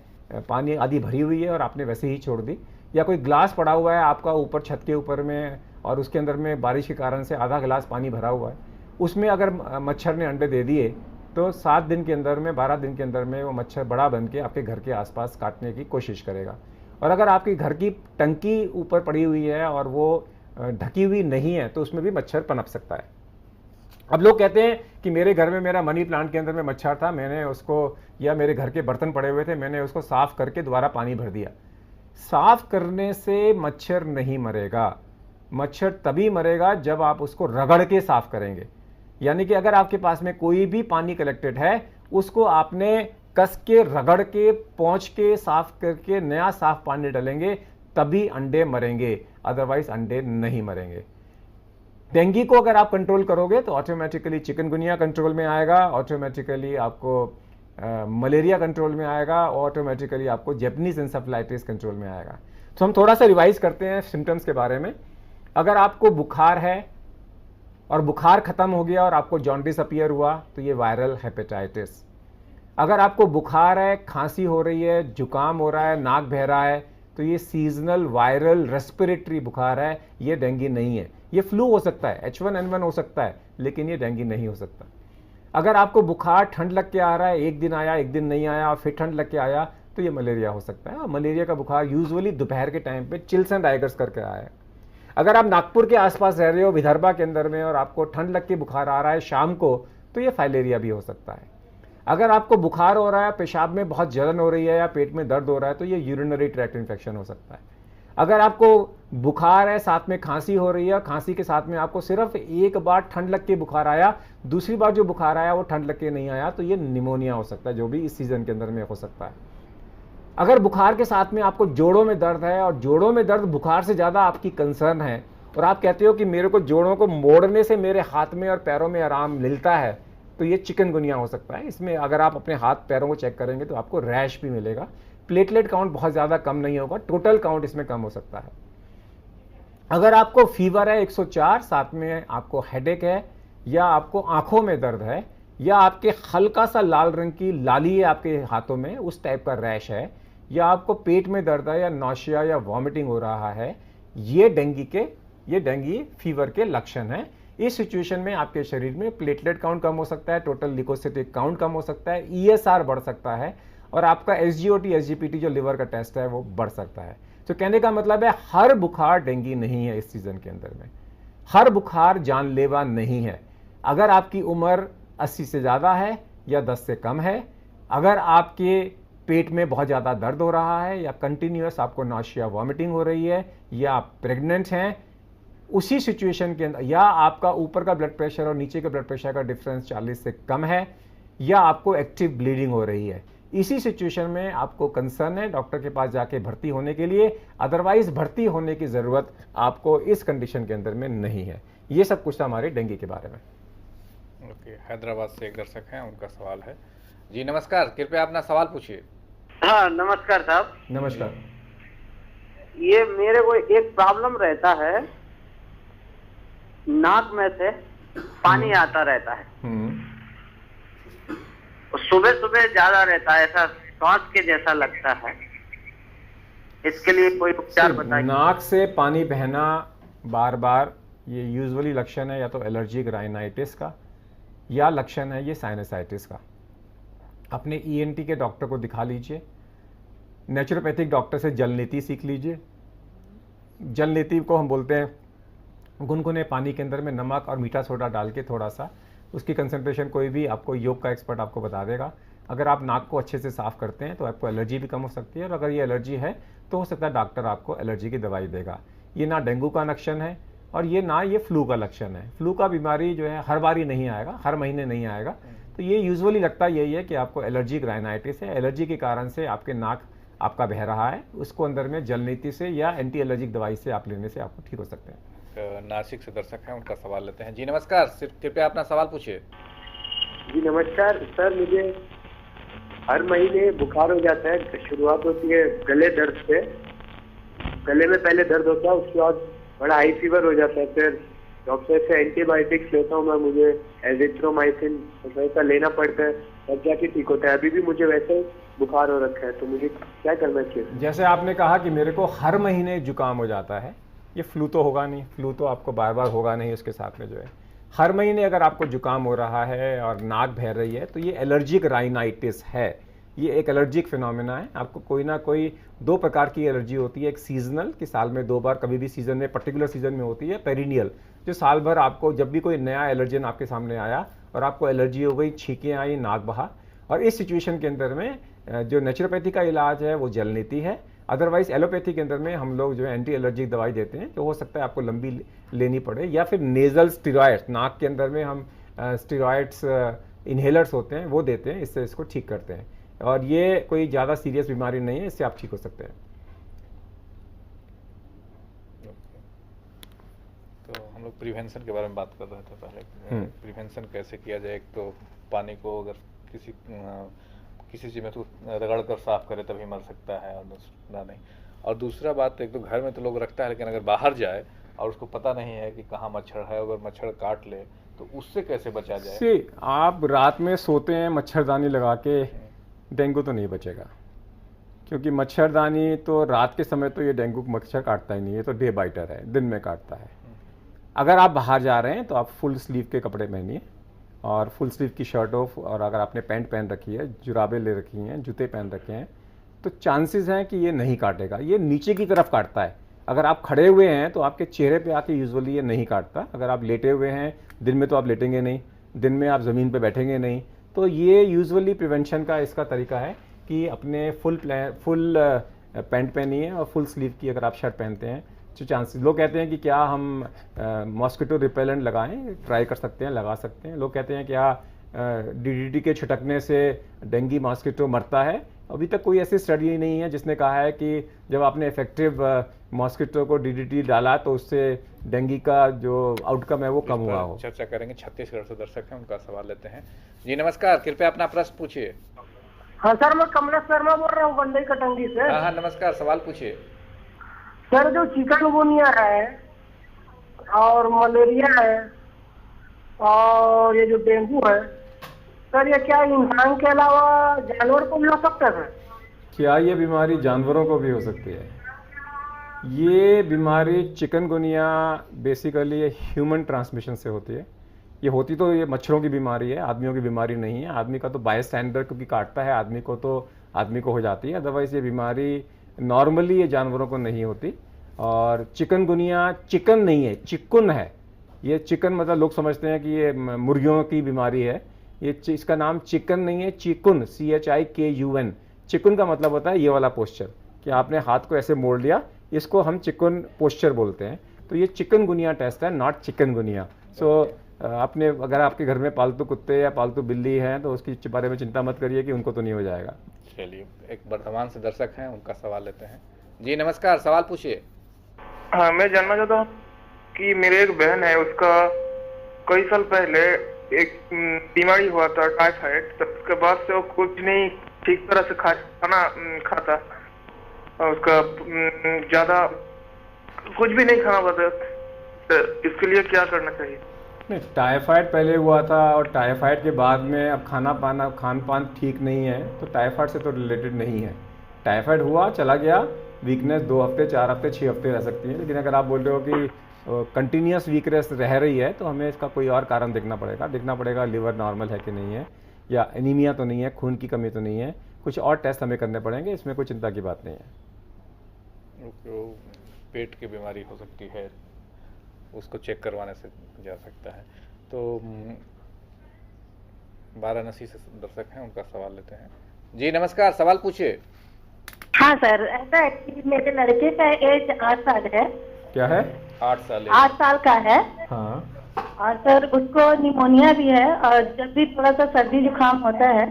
[SPEAKER 2] पानी आधी भरी हुई है और आपने वैसे ही छोड़ दी, या कोई ग्लास पड़ा हुआ है आपका ऊपर छत के ऊपर में और उसके अंदर में बारिश के कारण से आधा गिलास पानी भरा हुआ है, उसमें अगर मच्छर ने अंडे दे दिए तो 7 दिन के अंदर में, 12 दिन के अंदर में वो मच्छर बड़ा बन के आपके घर के आसपास काटने की कोशिश करेगा। और अगर आपकी घर की टंकी ऊपर पड़ी हुई है और वो ढकी हुई नहीं है तो उसमें भी मच्छर पनप सकता है। अब लोग कहते हैं कि मेरे घर में, मेरा मनी प्लांट के अंदर में मच्छर था, मैंने उसको, या मेरे घर के बर्तन पड़े हुए थे, मैंने उसको साफ करके दोबारा पानी भर दिया। साफ करने से मच्छर नहीं मरेगा। मच्छर तभी मरेगा जब आप उसको रगड़ के साफ करेंगे। यानी कि अगर आपके पास में कोई भी पानी कलेक्टेड है, उसको आपने कस के, रगड़ के, पोंछ के, साफ करके नया साफ पानी डालेंगे, तभी अंडे मरेंगे, अदरवाइज अंडे नहीं मरेंगे। डेंगू को अगर आप कंट्रोल करोगे तो ऑटोमेटिकली चिकनगुनिया कंट्रोल में आएगा, ऑटोमेटिकली आपको मलेरिया कंट्रोल में आएगा, ऑटोमेटिकली आपको जैपनीज एन्सेफेलाइटिस कंट्रोल में आएगा। तो हम थोड़ा सा रिवाइज करते हैं सिम्टम्स के बारे में। अगर आपको बुखार है और बुखार खत्म हो गया और आपको जॉन्डिस अपीयर हुआ तो ये वायरल हेपेटाइटिस। अगर आपको बुखार है, खांसी हो रही है, जुकाम हो रहा है, नाक बह रहा है, तो ये सीजनल वायरल रेस्पिरेटरी बुखार है, ये डेंगू नहीं है। ये फ्लू हो सकता है, H1N1 हो सकता है, लेकिन ये डेंगू नहीं हो सकता। अगर आपको बुखार ठंड लग के आ रहा है, एक दिन आया, एक दिन नहीं आया और फिर ठंड लग के आया, तो ये मलेरिया हो सकता है। मलेरिया का बुखार यूजुअली दोपहर के टाइम पे चिल्स एंड टाइगर्स करके आया है। अगर आप नागपुर के आसपास रह रहे हो, विदर्भा के अंदर में, और आपको ठंड लग के बुखार आ रहा है शाम को, तो ये फाइलेरिया भी हो सकता है। अगर आपको बुखार हो रहा है, पेशाब में बहुत जलन हो रही है या पेट में दर्द हो रहा है, तो ये यूरिनरी ट्रैक्ट इन्फेक्शन हो सकता है। अगर आपको बुखार है, साथ में खांसी हो रही है, खांसी के साथ में आपको सिर्फ एक बार ठंड लग के बुखार आया, दूसरी बार जो बुखार आया वो ठंड लग के नहीं आया, तो ये निमोनिया हो सकता है, जो भी इस सीजन के अंदर में हो सकता है। अगर बुखार के साथ में आपको जोड़ों में दर्द है और जोड़ों में दर्द बुखार से ज़्यादा आपकी कंसर्न है, और आप कहते हो कि मेरे को जोड़ों को मोड़ने से मेरे हाथ में और पैरों में आराम मिलता है, तो ये चिकनगुनिया हो सकता है। इसमें अगर आप अपने हाथ पैरों को चेक करेंगे तो आपको रैश भी मिलेगा। प्लेटलेट काउंट बहुत ज़्यादा कम नहीं होगा, टोटल काउंट इसमें कम हो सकता है। अगर आपको फीवर है 104, साथ में आपको हेडेक है, या आपको आंखों में दर्द है, या आपके हल्का सा लाल रंग की लाली है आपके हाथों में, उस टाइप का रैश है, या आपको पेट में दर्द है, या नौशिया या वॉमिटिंग हो रहा है, ये डेंगी फीवर के लक्षण हैं। इस सिचुएशन में आपके शरीर में प्लेटलेट काउंट कम हो सकता है, टोटल ल्यूकोसाइटिक काउंट कम हो सकता है, ESR बढ़ सकता है, और आपका SGOT SGPT जो लिवर का टेस्ट है वो बढ़ सकता है। तो कहने का मतलब है हर बुखार डेंगी नहीं है। इस सीजन के अंदर में हर बुखार जानलेवा नहीं है। अगर आपकी उम्र 80 से ज़्यादा है या 10 से कम है, अगर आपके पेट में बहुत ज़्यादा दर्द हो रहा है, या कंटिन्यूस आपको नौशिया वॉमिटिंग हो रही है, या आप प्रेग्नेंट हैं, उसी सिचुएशन के अंदर, या आपका ऊपर का ब्लड प्रेशर और नीचे के ब्लड प्रेशर का डिफरेंस 40 से कम है, या आपको एक्टिव ब्लीडिंग हो रही है, इसी सिचुएशन में आपको कंसर्न है डॉक्टर के पास जाके भर्ती होने के लिए। अदरवाइज भर्ती होने की ज़रूरत आपको इस कंडीशन के अंदर में नहीं है। ये सब कुछ था हमारे डेंगू के बारे में।
[SPEAKER 1] ओके, हैदराबाद से एक दर्शक हैं, उनका सवाल है। जी नमस्कार, कृपया अपना सवाल पूछिए।
[SPEAKER 3] हाँ नमस्कार साहब।
[SPEAKER 2] नमस्कार।
[SPEAKER 3] ये मेरे को एक प्रॉब्लम रहता है, नाक में से पानी आता रहता है, सुबह सुबह ज्यादा रहता है, ऐसा श्वास के जैसा लगता है। इसके लिए कोई उपचार बताइए।
[SPEAKER 2] नाक से पानी बहना बार बार, ये यूजुअली लक्षण है या तो एलर्जिक राइनाइटिस का, या लक्षण है ये साइनसाइटिस का। अपने ENT के डॉक्टर को दिखा लीजिए। नेचुरोपैथिक डॉक्टर से जल नीति सीख लीजिए। जल नीति को हम बोलते हैं गुनगुने पानी के अंदर में नमक और मीठा सोडा डाल के थोड़ा सा, उसकी कंसंट्रेशन कोई भी आपको योग का एक्सपर्ट आपको बता देगा। अगर आप नाक को अच्छे से साफ करते हैं तो आपको एलर्जी भी कम हो सकती है, और अगर ये एलर्जी है तो हो सकता है डॉक्टर आपको एलर्जी की दवाई देगा। ये ना डेंगू का लक्षण है और ये फ्लू का लक्षण है। फ्लू का बीमारी जो है हर बारी नहीं आएगा, हर महीने नहीं आएगा। तो ये यूजुअली लगता यही है कि आपको एलर्जिक राइनाइटिस है, एलर्जी के कारण से आपके नाक आपका बह रहा है, उसको अंदर में जल नीति से या एंटी एलर्जिक दवाई से आप लेने से आपको ठीक हो सकते हैं।
[SPEAKER 1] नासिक से दर्शक हैं, उनका सवाल लेते हैं। जी नमस्कार, सिर्फ कृपया अपना सवाल पूछिए।
[SPEAKER 4] जी नमस्कार सर, मुझे हर महीने बुखार हो जाता है। शुरुआत होती है गले दर्द से, गले में पहले दर्द होता है, उसके बाद बड़ा हाई फीवर हो जाता है। फिर डॉक्टर से एंटीबायोटिक्स लेता हूँ मैं, मुझे एजिथ्रोमाइसिन वैसा लेना पड़ता है, तब जाके ठीक होता है। अभी भी मुझे वैसे बुखार हो रखा है, तो मुझे क्या करना चाहिए?
[SPEAKER 2] जैसे आपने कहा कि मेरे को हर महीने जुकाम हो जाता है, ये फ्लू तो होगा नहीं, फ्लू तो आपको बार बार होगा नहीं। उसके साथ में जो है हर महीने अगर आपको जुकाम हो रहा है और नाक बह रही है तो ये एलर्जिक राइनाइटिस है। ये एक एलर्जिक फिनोमेना है। आपको कोई ना कोई 2 प्रकार की एलर्जी होती है। एक सीजनल, कि साल में 2 बार कभी भी सीजन में पर्टिकुलर सीजन में होती है। पेरिनियल, जो साल भर आपको जब भी कोई नया एलर्जन आपके सामने आया और आपको एलर्जी हो गई, छींकें आई, नाक बहा। और इस सिचुएशन के अंदर में जो नेचुरोपैथी का इलाज है वो जल नीति है। अदरवाइज एलोपैथी के अंदर में हम लोग जो है एंटी एलर्जिक दवाई देते हैं, जो हो सकता है आपको लंबी लेनी पड़े, या फिर नेजल स्टीरॉयड्स, नाक के अंदर में हम स्टीरॉयड्स इन्हेलर्स होते हैं वो देते हैं, इससे इसको ठीक करते हैं। और ये कोई ज़्यादा सीरियस बीमारी नहीं है, इससे आप ठीक हो सकते हैं।
[SPEAKER 1] तो हम लोग प्रिवेंशन के बारे में बात कर रहे थे पहले। प्रिवेंशन कैसे किया जाए? एक तो पानी को अगर किसी चीज़ में तो रगड़ कर साफ करे तभी मर सकता है, और दूसरा नहीं। और दूसरा बात, एक तो घर में तो लोग रखता है, लेकिन अगर बाहर जाए और उसको पता नहीं है कि कहाँ मच्छर है, अगर मच्छर काट ले तो उससे कैसे बचा जाए?
[SPEAKER 2] आप रात में सोते हैं मच्छरदानी लगा के, डेंगू तो नहीं बचेगा, क्योंकि मच्छरदानी तो रात के समय तो ये डेंगू मच्छर काटता ही नहीं, ये तो डे बाइटर है, दिन में काटता है। अगर आप बाहर जा रहे हैं तो आप फुल स्लीव के कपड़े पहनिए, और फुल स्लीव की शर्ट ऑफ, और अगर आपने पैंट पहन रखी है, जुराबे ले रखी हैं, जूते पहन रखे हैं, तो चांसेस हैं कि ये नहीं काटेगा। ये नीचे की तरफ काटता है। अगर आप खड़े हुए हैं तो आपके चेहरे पे आके यूजुअली ये नहीं काटता। अगर आप लेटे हुए हैं, दिन में तो आप लेटेंगे नहीं, दिन में आप ज़मीन पे बैठेंगे नहीं, तो ये यूजुअली प्रिवेंशन का इसका तरीका है कि अपने फुल पैंट पहनिए और फुल स्लीव की अगर आप शर्ट पहनते हैं तो चांसेस। लोग कहते हैं कि क्या हम मॉस्किटो रिपेलेंट लगाएं, ट्राई कर सकते हैं, लगा सकते हैं। लोग कहते हैं क्या DDT के छिटकने से डेंगू मॉस्किटो मरता है, अभी तक कोई ऐसी स्टडी नहीं है जिसने कहा है कि जब आपने इफेक्टिव मॉस्किटो को डीडीटी डाला तो उससे डेंगू का जो आउटकम है वो कम हुआ हो।
[SPEAKER 1] चर्चा करेंगे। छत्तीसगढ़ से दर्शक हैं, उनका सवाल लेते हैं। जी नमस्कार, कृपया अपना प्रश्न पूछिए।
[SPEAKER 5] हाँ सर, मैं कमलेश शर्मा बोल रहा हूँ बंडई कटंगी से।
[SPEAKER 1] हाँ हाँ नमस्कार, सवाल पूछिए।
[SPEAKER 5] सर जो चिकनगुनिया है और मलेरिया है और ये जो डेंगू है सर, ये क्या इंसान के अलावा जानवर को भी हो सकता है सर?
[SPEAKER 2] क्या ये बीमारी जानवरों को भी हो सकती है? ये बीमारी चिकनगुनिया बेसिकली ह्यूमन ट्रांसमिशन से होती है। ये होती तो ये मच्छरों की बीमारी है, आदमियों की बीमारी नहीं है। आदमी का तो बाय स्टैंडर्ड क्योंकि काटता है आदमी को तो आदमी को हो जाती है, अदरवाइज ये बीमारी नॉर्मली ये जानवरों को नहीं होती। और चिकनगुनिया चिकन नहीं है, चिकुन है। ये चिकन मतलब लोग समझते हैं कि ये मुर्गियों की बीमारी है, ये इसका नाम चिकन नहीं है, चिकुन, CHIKUN। चिकुन का मतलब होता है ये वाला पोस्चर कि आपने हाथ को ऐसे मोड़ लिया, इसको हम चिकुन पोस्चर बोलते हैं। तो ये चिकनगुनिया टेस्ट है, नॉट चिकनगुनिया। सो आपने अगर आपके घर में पालतू कुत्ते या पालतू बिल्ली हैं तो उसके बारे में चिंता मत करिए कि उनको तो नहीं हो जाएगा।
[SPEAKER 1] चलिए, एक वर्धमान से दर्शक हैं, उनका सवाल लेते हैं। जी नमस्कार, सवाल पूछिए।
[SPEAKER 6] हाँ, मैं जानना चाहता हूँ कि मेरे एक बहन है, उसका कई साल पहले एक बीमारी हुआ था, टाइफाइड। तब उसके बाद से वो कुछ नहीं ठीक तरह से खाना खाता, और उसका ज्यादा कुछ भी नहीं खाना पड़ता। तो इसके लिए क्या करना चाहिए?
[SPEAKER 2] नहीं, टाइफाइड पहले हुआ था और टाइफाइड के बाद में अब खान पान ठीक नहीं है तो टाइफाइड से तो रिलेटेड नहीं है। टाइफाइड हुआ, चला गया, वीकनेस 2 हफ्ते 4 हफ्ते 6 हफ्ते रह सकती है। लेकिन अगर आप बोल रहे हो कि कंटिन्यूस वीकनेस रह रही है तो हमें इसका कोई और कारण देखना पड़ेगा। लिवर नॉर्मल है कि नहीं है, या एनीमिया तो नहीं है, खून की कमी तो नहीं है, कुछ और टेस्ट हमें करने पड़ेंगे। इसमें कोई चिंता की बात नहीं है।
[SPEAKER 1] तो पेट की बीमारी हो सकती है, उसको चेक करवाने से जा सकता है। तो वाराणसी से दर्शक हैं, उनका सवाल लेते हैं। जी नमस्कार, सवाल पूछिए।
[SPEAKER 7] हाँ सर, ऐसा है कि मेरे लड़के का एज 8 साल है।
[SPEAKER 2] क्या है?
[SPEAKER 1] 8 साल
[SPEAKER 7] 8 साल का है।
[SPEAKER 2] हाँ।
[SPEAKER 7] और सर उसको निमोनिया भी है, और जब भी थोड़ा सा सर्दी जुकाम होता है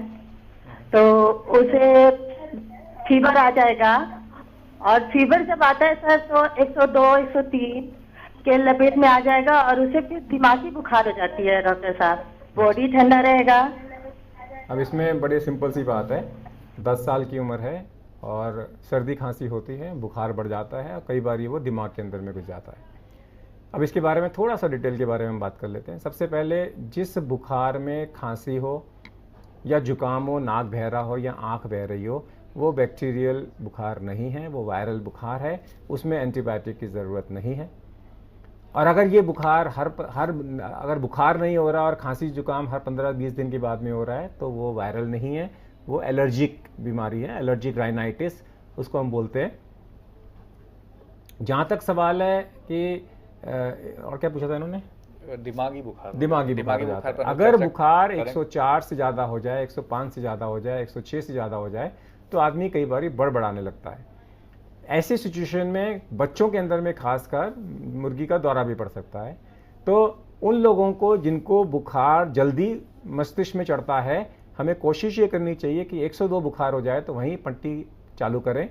[SPEAKER 7] तो उसे फीवर आ जाएगा। और फीवर जब आता है सर तो 102 103 के लपेट में आ जाएगा, और उसे फिर दिमागी बुखार हो जाती है डॉक्टर साहब। बॉडी ठंडा रहेगा।
[SPEAKER 2] अब इसमें बड़ी सिंपल सी बात है, 10 साल की उम्र है और सर्दी खांसी होती है, बुखार बढ़ जाता है और कई बार ये वो दिमाग के अंदर में घुस जाता है। अब इसके बारे में थोड़ा सा डिटेल के बारे में हम बात कर लेते हैं। सबसे पहले, जिस बुखार में खांसी हो या जुकाम हो, नाक बह रहा हो या आँख बह रही हो, वो बैक्टीरियल बुखार नहीं है, वो वायरल बुखार है। उसमें एंटीबायोटिक की ज़रूरत नहीं है। और अगर ये बुखार अगर बुखार नहीं हो रहा और खांसी जुकाम हर 15-20 दिन के बाद में हो रहा है तो वो वायरल नहीं है, वो एलर्जिक बीमारी है, एलर्जिक राइनाइटिस उसको हम बोलते हैं। जहाँ तक सवाल है कि और क्या पूछा था इन्होंने?
[SPEAKER 1] दिमागी बुखार
[SPEAKER 2] पर अगर बुखार 104 से ज़्यादा हो जाए, 105 से ज़्यादा हो जाए, 106 से ज़्यादा हो जाए तो आदमी कई बार बड़बड़ाने लगता है। ऐसी सिचुएशन में बच्चों के अंदर में खासकर मुर्गी का दौरा भी पड़ सकता है। तो उन लोगों को जिनको बुखार जल्दी मस्तिष्क में चढ़ता है, हमें कोशिश ये करनी चाहिए कि 102 बुखार हो जाए तो वहीं पट्टी चालू करें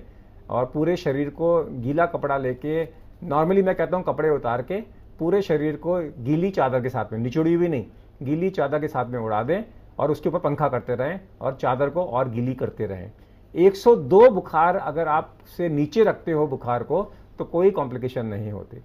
[SPEAKER 2] और पूरे शरीर को गीला कपड़ा लेके, नॉर्मली मैं कहता हूँ कपड़े उतार के पूरे शरीर को गीली चादर के साथ में, निचोड़ी हुई नहीं, गीली चादर के साथ में उड़ा दें और उसके ऊपर पंखा करते रहें और चादर को और गीली करते रहें। 102 बुखार अगर आप से नीचे रखते हो बुखार को तो कोई कॉम्प्लिकेशन नहीं होती।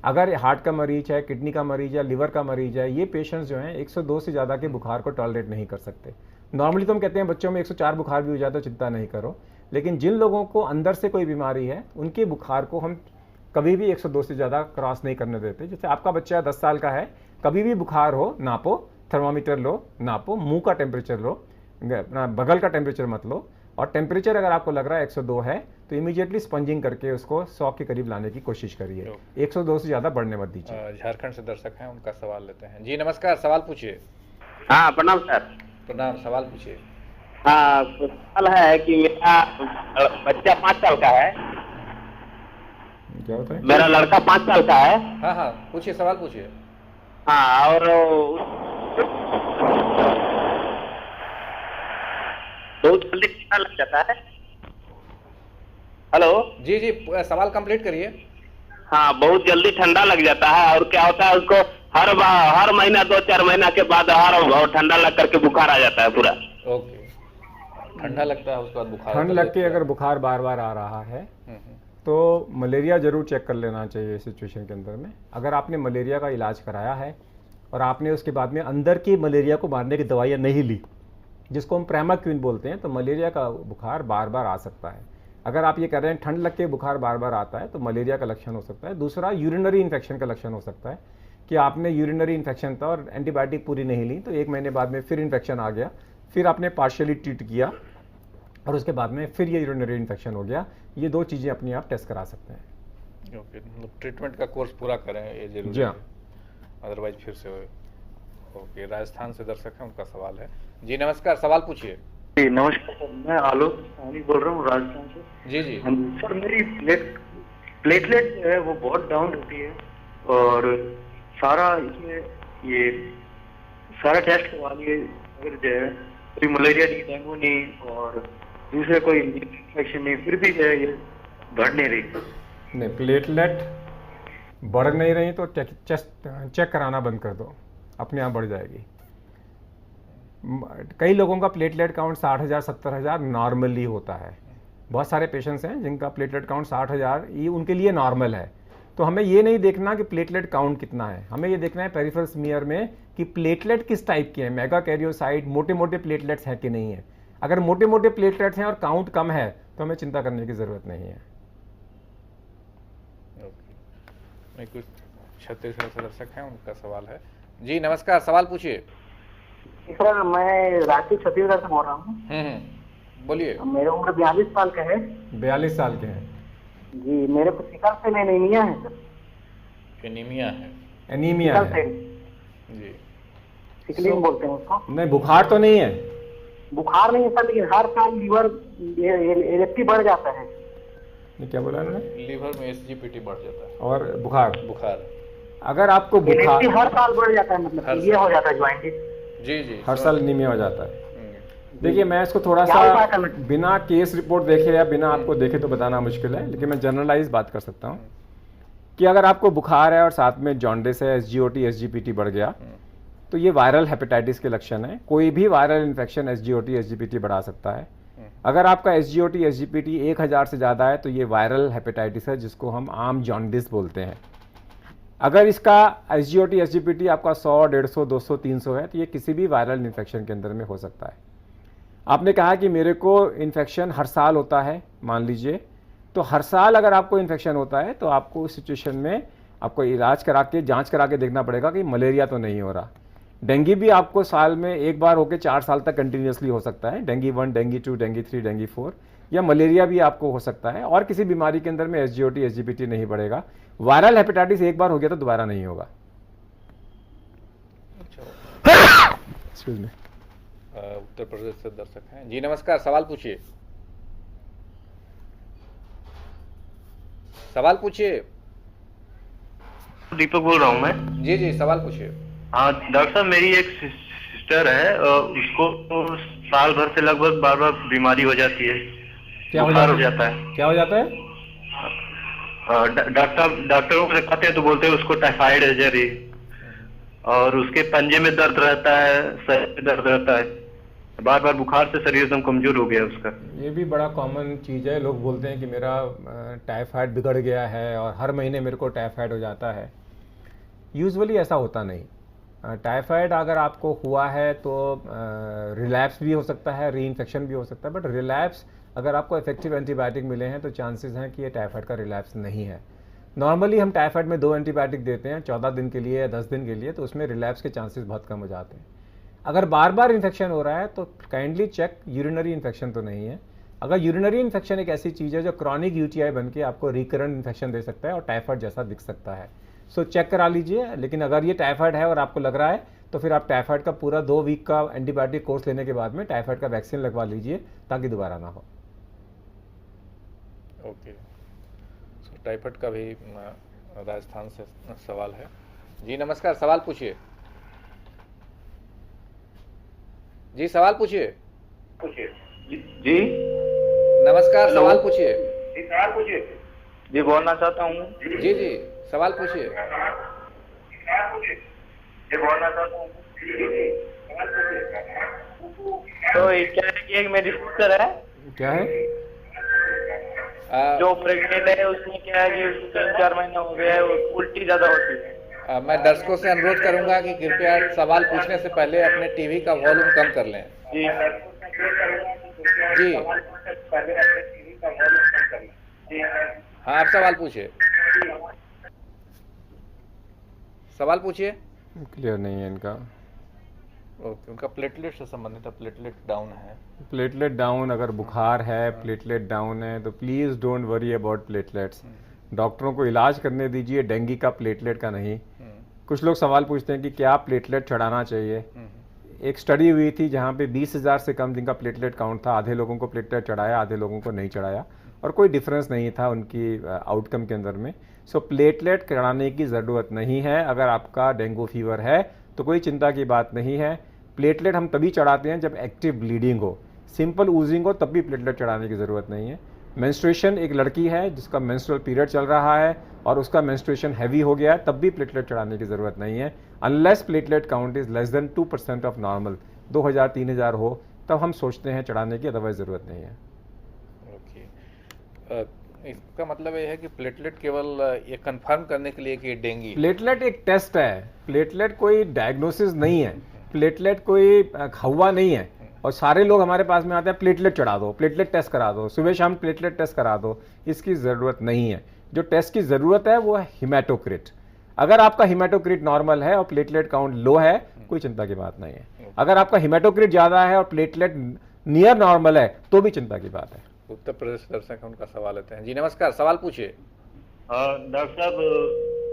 [SPEAKER 2] अगर हार्ट का मरीज है, किडनी का मरीज है, लिवर का मरीज है, ये पेशेंट्स जो हैं 102 से ज़्यादा के बुखार को टॉलरेट नहीं कर सकते। नॉर्मली तो हम कहते हैं बच्चों में 104 बुखार भी हो जाए तो चिंता नहीं करो, लेकिन जिन लोगों को अंदर से कोई बीमारी है उनके बुखार को हम कभी भी 102 से ज़्यादा क्रॉस नहीं करने देते। जैसे आपका बच्चा 10 साल का है, कभी भी बुखार हो नापो, थर्मामीटर लो नापो, मुंह का टेम्परेचर लो, अपना बगल का टेम्परेचर मत लो, और टेम्परेचर अगर आपको लग रहा है 102 है तो इमीडिएटली स्पंजिंग करके उसको 100 के करीब लाने की कोशिश करिए। 102 से ज़्यादा बढ़ने मत दीजिए।
[SPEAKER 1] झारखंड से दर्शक हैं, उनका सवाल लेते हैं। जी नमस्कार, सवाल पूछिए।
[SPEAKER 3] हाँ प्रणाम सर।
[SPEAKER 1] प्रणाम, सवाल पूछिए।
[SPEAKER 3] हाँ, सवाल है कि मेरा बच्चा 5 साल का है।
[SPEAKER 2] क्या होता है?
[SPEAKER 3] मेरा लड़का 5 साल का है।
[SPEAKER 1] हाँ हाँ पूछिए, सवाल पूछिए।
[SPEAKER 3] हाँ, और बहुत जल्दी ठंडा लग जाता है। हेलो।
[SPEAKER 1] जी जी, सवाल कंप्लीट करिए।
[SPEAKER 3] हाँ, बहुत जल्दी ठंडा लग जाता है और क्या होता है उसको हर महीना 2-4 महीना के बाद और ठंडा लग करके बुखार आ जाता है पूरा।
[SPEAKER 1] ओके, ठंडा लगता है उसके बाद बुखार
[SPEAKER 2] ठंड
[SPEAKER 1] होता है।
[SPEAKER 2] लग के अगर बुखार बार बार आ रहा है तो मलेरिया ज़रूर चेक कर लेना चाहिए इस सिचुएशन के अंदर में। अगर आपने मलेरिया का इलाज कराया है और आपने उसके बाद में अंदर की मलेरिया को मारने की दवाइयाँ नहीं ली, जिसको हम प्रेमाक्विन बोलते हैं, तो मलेरिया का बुखार बार बार आ सकता है। अगर आप ये कह रहे हैं ठंड लग के बुखार बार बार आता है तो मलेरिया का लक्षण हो सकता है। दूसरा, यूरिनरी इन्फेक्शन का लक्षण हो सकता है कि आपने यूरिनरी इन्फेक्शन था और एंटीबायोटिक पूरी नहीं ली, तो 1 महीने बाद में फिर इन्फेक्शन आ गया, फिर आपने पार्शियली ट्रीट किया और उसके बाद में फिर ये यूरिनरी इन्फेक्शन हो गया। ये 2 चीज़ें अपने आप टेस्ट करा सकते हैं।
[SPEAKER 1] ओके, मतलब ट्रीटमेंट का कोर्स पूरा करें ये जरूरी
[SPEAKER 2] जी
[SPEAKER 1] है,
[SPEAKER 2] हाँ।
[SPEAKER 1] अदरवाइज फिर से हो। ओके, राजस्थान से दर्शक है, उनका सवाल है। जी नमस्कार, सवाल पूछिए।
[SPEAKER 8] जी नमस्कार सर, मैं आलोक साहनी बोल रहा हूँ राजस्थान से।
[SPEAKER 1] जी जी।
[SPEAKER 8] सर मेरी प्लेटलेट जो है वो बहुत डाउन होती है और सारा इसमें ये सारा टेस्ट करवा लिए, अगर जो है कोई मलेरिया नहीं, डेंगू नहीं और दूसरे कोई इन्फेक्शन नहीं, फिर भी जो है ये बढ़ नहीं रही।
[SPEAKER 2] नहीं, प्लेटलेट बढ़ नहीं रही तो चेक कराना बंद कर दो, अपने आप बढ़ जाएगी। कई लोगों का प्लेटलेट काउंट 60,000 70,000 नॉर्मली होता है। बहुत सारे पेशेंट्स हैं जिनका प्लेटलेट काउंट 60,000 ये उनके लिए नॉर्मल है। तो हमें ये नहीं देखना कि प्लेटलेट काउंट कितना है, हमें ये देखना है पेरिफेरल स्मीयर में कि प्लेटलेट किस टाइप के हैं, मेगा कैरियोसाइट, मोटे मोटे प्लेटलेट्स हैं कि नहीं है। अगर मोटे मोटे प्लेटलेट्स हैं और काउंट कम है तो हमें चिंता करने की ज़रूरत नहीं है।
[SPEAKER 1] नहीं, कुछ छत्तीसगढ़ से दर्शक हैं, उनका सवाल है। जी नमस्कार, सवाल पूछिए।
[SPEAKER 5] सर मैं राकेश छत्तीसगढ़ से बोल रहा हूँ।
[SPEAKER 1] बोलिए।
[SPEAKER 5] मेरी उम्र 42 साल का है।
[SPEAKER 2] 42 साल के हैं
[SPEAKER 5] जी, मेरे को सिकल सेल एनीमिया है सर।
[SPEAKER 1] एनीमिया है?
[SPEAKER 2] एनीमिया
[SPEAKER 5] सिकल
[SPEAKER 2] है
[SPEAKER 5] सेल
[SPEAKER 1] जी।
[SPEAKER 5] सिकलिंग बोलते हैं उसको।
[SPEAKER 2] नहीं, बुखार तो नहीं है?
[SPEAKER 5] बुखार नहीं है सर, लेकिन हर साल लीवर एलएफटी बढ़ जाता है।
[SPEAKER 2] ये क्या बोला उन्होंने?
[SPEAKER 1] लीवर में एसजीपीटी बढ़ जाता है
[SPEAKER 2] और बुखार?
[SPEAKER 1] बुखार।
[SPEAKER 2] अगर आपको बुखार
[SPEAKER 5] हर साल बढ़ जाता है, मतलब ये हो जाता है ज्वाइंटिस।
[SPEAKER 1] जी जी,
[SPEAKER 2] हर साल एनीमिया हो जाता है। देखिए, मैं इसको थोड़ा सा बिना केस रिपोर्ट देखे या बिना आपको देखे तो बताना मुश्किल है, लेकिन मैं जनरलाइज बात कर सकता हूँ कि अगर आपको बुखार है और साथ में जॉन्डिस है, एसजीओटी एसजीपीटी बढ़ गया, तो ये वायरल हेपेटाइटिस के लक्षण है। कोई भी वायरल इन्फेक्शन एसजीओटी एसजीपीटी बढ़ा सकता है। अगर आपका एसजीओटी एसजीपीटी 1000 से ज़्यादा है तो ये वायरल हेपेटाइटिस है, जिसको हम आम जॉन्डिस बोलते हैं। अगर इसका एसजीओटी एसजीपीटी आपका 100, 150, 200, 300 है तो ये किसी भी वायरल इन्फेक्शन के अंदर में हो सकता है। आपने कहा कि मेरे को इन्फेक्शन हर साल होता है, मान लीजिए, तो हर साल अगर आपको इन्फेक्शन होता है तो आपको उस सिचुएशन में आपको इलाज करा के, जांच करा के देखना पड़ेगा कि मलेरिया तो नहीं हो रहा। डेंगू भी आपको साल में एक बार होकर 4 साल तक कंटिन्यूसली हो सकता है, डेंगू 1, डेंगू 2, डेंगू 3, डेंगू 4, या मलेरिया भी आपको हो सकता है। और किसी बीमारी के अंदर में एसजीओटी एसजीपीटी नहीं बढ़ेगा। वायरल हेपेटाइटिस एक बार हो गया तो दोबारा नहीं होगा। Excuse me.
[SPEAKER 1] उत्तर प्रदेश से दर्शक हैं। जी नमस्कार, सवाल पूछिए। सवाल पूछिए।
[SPEAKER 8] दीपक बोल रहा हूँ मैं।
[SPEAKER 1] जी जी, सवाल पूछिए।
[SPEAKER 8] हाँ डॉक्टर साहब, मेरी एक सिस्टर है, उसको तो साल भर से लगभग बार बीमारी हो जाती है।
[SPEAKER 2] क्या
[SPEAKER 8] बुखार हो जाता है?
[SPEAKER 2] क्या हो जाता है?
[SPEAKER 8] डॉक्टरों को दिखाते हैं तो बोलते हैं उसको टाइफाइड है जरी, और उसके पंजे में दर्द रहता है, सर में दर्द रहता है, बार बार बुखार से शरीर एकदम कमजोर हो गया उसका।
[SPEAKER 2] ये भी बड़ा कॉमन चीज़ है। लोग बोलते हैं कि मेरा टाइफाइड बिगड़ गया है और हर महीने मेरे को टाइफाइड हो जाता है। यूजुअली ऐसा होता नहीं। टाइफाइड अगर आपको हुआ है तो रिलैप्स भी हो सकता है, री इन्फेक्शन भी हो सकता है, बट रिलैप्स अगर आपको इफेक्टिव एंटीबायोटिक मिले हैं तो चांसेस हैं कि ये टाइफाइड का रिलैप्स नहीं है। नॉर्मली हम टाइफाइड में 2 एंटीबायोटिक देते हैं 14 दिन के लिए या 10 दिन के लिए, तो उसमें रिलैप्स के चांसेस बहुत कम हो जाते हैं। अगर बार बार इन्फेक्शन हो रहा है तो काइंडली चेक यूरिनरी इन्फेक्शन तो नहीं है। अगर यूरिनरी इन्फेक्शन एक ऐसी चीज़ है जो क्रॉनिक यूटीआई बन के आपको रिकरेंट इन्फेक्शन दे सकता है और टाइफाइड जैसा दिख सकता है, सो चेक करा लीजिए। लेकिन अगर ये टाइफाइड है और आपको लग रहा है तो फिर आप टाइफाइड का पूरा 2 वीक का एंटीबायोटिक कोर्स लेने के बाद में टाइफाइड का वैक्सीन लगवा लीजिए ताकि दोबारा ना हो।
[SPEAKER 1] ओके, टाइफाइड का भी राजस्थान से सवाल है। जी नमस्कार, सवाल पूछिए। जी सवाल पूछिए।
[SPEAKER 8] जी
[SPEAKER 1] नमस्कार,
[SPEAKER 8] हेलो।
[SPEAKER 1] सवाल पूछिए।
[SPEAKER 8] जी बोलना चाहता हूँ।
[SPEAKER 1] जी जी, सवाल पूछिए।
[SPEAKER 8] तो ये क्या है कि एक मेरी सिस्टर है
[SPEAKER 2] क्या है?
[SPEAKER 1] आ,
[SPEAKER 8] जो प्रेग्नेंट है, उसमें क्या है कि उसको 3-4 महीने हो गए हैं, उल्टी ज्यादा होती है।
[SPEAKER 1] मैं दर्शकों से अनुरोध करूंगा कि कृपया सवाल पूछने से पहले अपने टीवी का वॉल्यूम कम कर लें।
[SPEAKER 8] जी
[SPEAKER 1] जी हाँ, आप सवाल पूछिए। सवाल पूछिए।
[SPEAKER 2] क्लियर नहीं है इनका।
[SPEAKER 1] ओके, उनका प्लेटलेट से संबंधित है, प्लेटलेट डाउन है।
[SPEAKER 2] प्लेटलेट डाउन, अगर बुखार है, प्लेटलेट डाउन है, तो please don't worry about platelets. डॉक्टरों को इलाज करने दीजिए, डेंगू का, प्लेटलेट का नहीं। कुछ लोग सवाल पूछते हैं कि क्या प्लेटलेट चढ़ाना चाहिए। एक स्टडी हुई थी जहाँ पे 20,000 से कम जिनका प्लेटलेट काउंट था, आधे लोगों को प्लेटलेट चढ़ाया, आधे लोगों को नहीं चढ़ाया, और कोई डिफरेंस नहीं था उनकी आउटकम के अंदर में। सो प्लेटलेट चढ़ाने की ज़रूरत नहीं है। अगर आपका डेंगू फीवर है तो कोई चिंता की बात नहीं है। प्लेटलेट हम तभी चढ़ाते हैं जब एक्टिव ब्लीडिंग हो, सिंपल ऊजिंग हो, तब भी प्लेटलेट चढ़ाने की ज़रूरत नहीं है। मेंस्ट्रुएशन, एक लड़की है जिसका मेंस्ट्रुअल पीरियड चल रहा है और उसका मेंस्ट्रुएशन हैवी हो गया है, तब भी प्लेटलेट चढ़ाने की ज़रूरत नहीं है। Unless platelet count is less than 2% of normal, 2000-3000 हो, तब हम सोचते हैं चढ़ाने की, अदरवाइज ज़रूरत नहीं है।
[SPEAKER 1] ओके, इसका मतलब ये है कि प्लेटलेट केवल ये कंफर्म करने के लिए कि डेंगू।
[SPEAKER 2] प्लेटलेट एक टेस्ट है, प्लेटलेट कोई डायग्नोसिस नहीं है, प्लेटलेट कोई हवा नहीं है। और सारे लोग हमारे पास में आते हैं, प्लेटलेट चढ़ा दो, प्लेटलेट टेस्ट करा दो, सुबह शाम प्लेटलेट टेस्ट करा दो। इसकी ज़रूरत नहीं है। जो टेस्ट की ज़रूरत है वो है हिमेटोक्रिट। अगर आपका हिमेटोक्रिट नॉर्मल है और प्लेटलेट काउंट लो है, कोई चिंता की बात नहीं है। अगर आपका हिमेटोक्रिट ज़्यादा है और प्लेटलेट नियर नॉर्मल है, तो भी चिंता की बात है।
[SPEAKER 1] उत्तर प्रदेश दर्शक उनका सवाल लेते हैं। जी नमस्कार, सवाल पूछिए।
[SPEAKER 8] डॉक्टर साहब,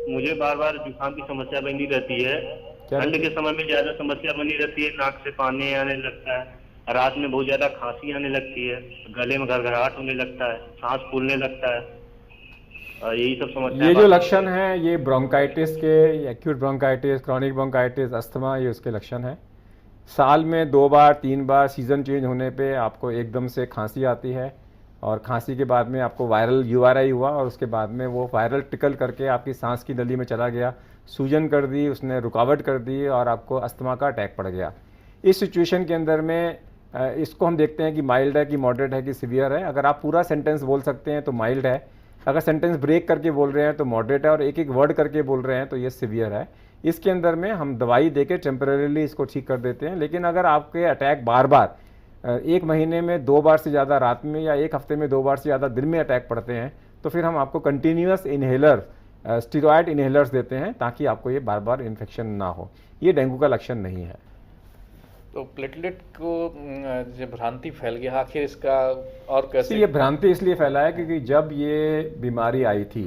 [SPEAKER 8] मुझे बार बार जुकाम की समस्या बनी रहती है। ठंड के समय में ज्यादा समस्या बनी रहती है, नाक से पानी आने लगता है, रात में बहुत ज्यादा खांसी आने लगती है, गले में घरघराहट होने लगता है, सांस फूलने लगता है, यही सब समस्या।
[SPEAKER 2] ये जो लक्षण है, ये ब्रोंकाइटिस के, acute bronchitis, chronic bronchitis, asthma, ये उसके लक्षण हैं। साल में 2 बार 3 बार सीज़न चेंज होने पे आपको एकदम से खांसी आती है, और खांसी के बाद में आपको वायरल URI हुआ, और उसके बाद में वो वायरल टिकल करके आपकी सांस की नली में चला गया, सूजन कर दी, उसने रुकावट कर दी, और आपको अस्थमा का अटैक पड़ गया। इस सिचुएशन के अंदर में इसको हम देखते हैं कि माइल्ड है कि मॉडरेट है कि सीवियर है। अगर आप पूरा सेंटेंस बोल सकते हैं तो माइल्ड है, अगर सेंटेंस ब्रेक करके बोल रहे हैं तो मॉडरेट है, और एक एक वर्ड करके बोल रहे हैं तो ये सीवियर है। इसके अंदर में हम दवाई देके टेम्परेरीली इसको ठीक कर देते हैं। लेकिन अगर आपके अटैक बार बार 1 महीने में 2 बार से ज़्यादा रात में, या 1 हफ्ते में 2 बार से ज़्यादा दिन में अटैक पड़ते हैं, तो फिर हम आपको कंटिन्यूस इन्हेलर, स्टीरॉयड इन्हेलर्स देते हैं, ताकि आपको ये बार बार इन्फेक्शन ना हो। ये डेंगू का लक्षण नहीं है।
[SPEAKER 1] तो प्लेटलेट को जो भ्रांति फैल गया, आखिर इसका और कैसे?
[SPEAKER 2] ये भ्रांति इसलिए फैला है क्योंकि जब ये बीमारी आई थी,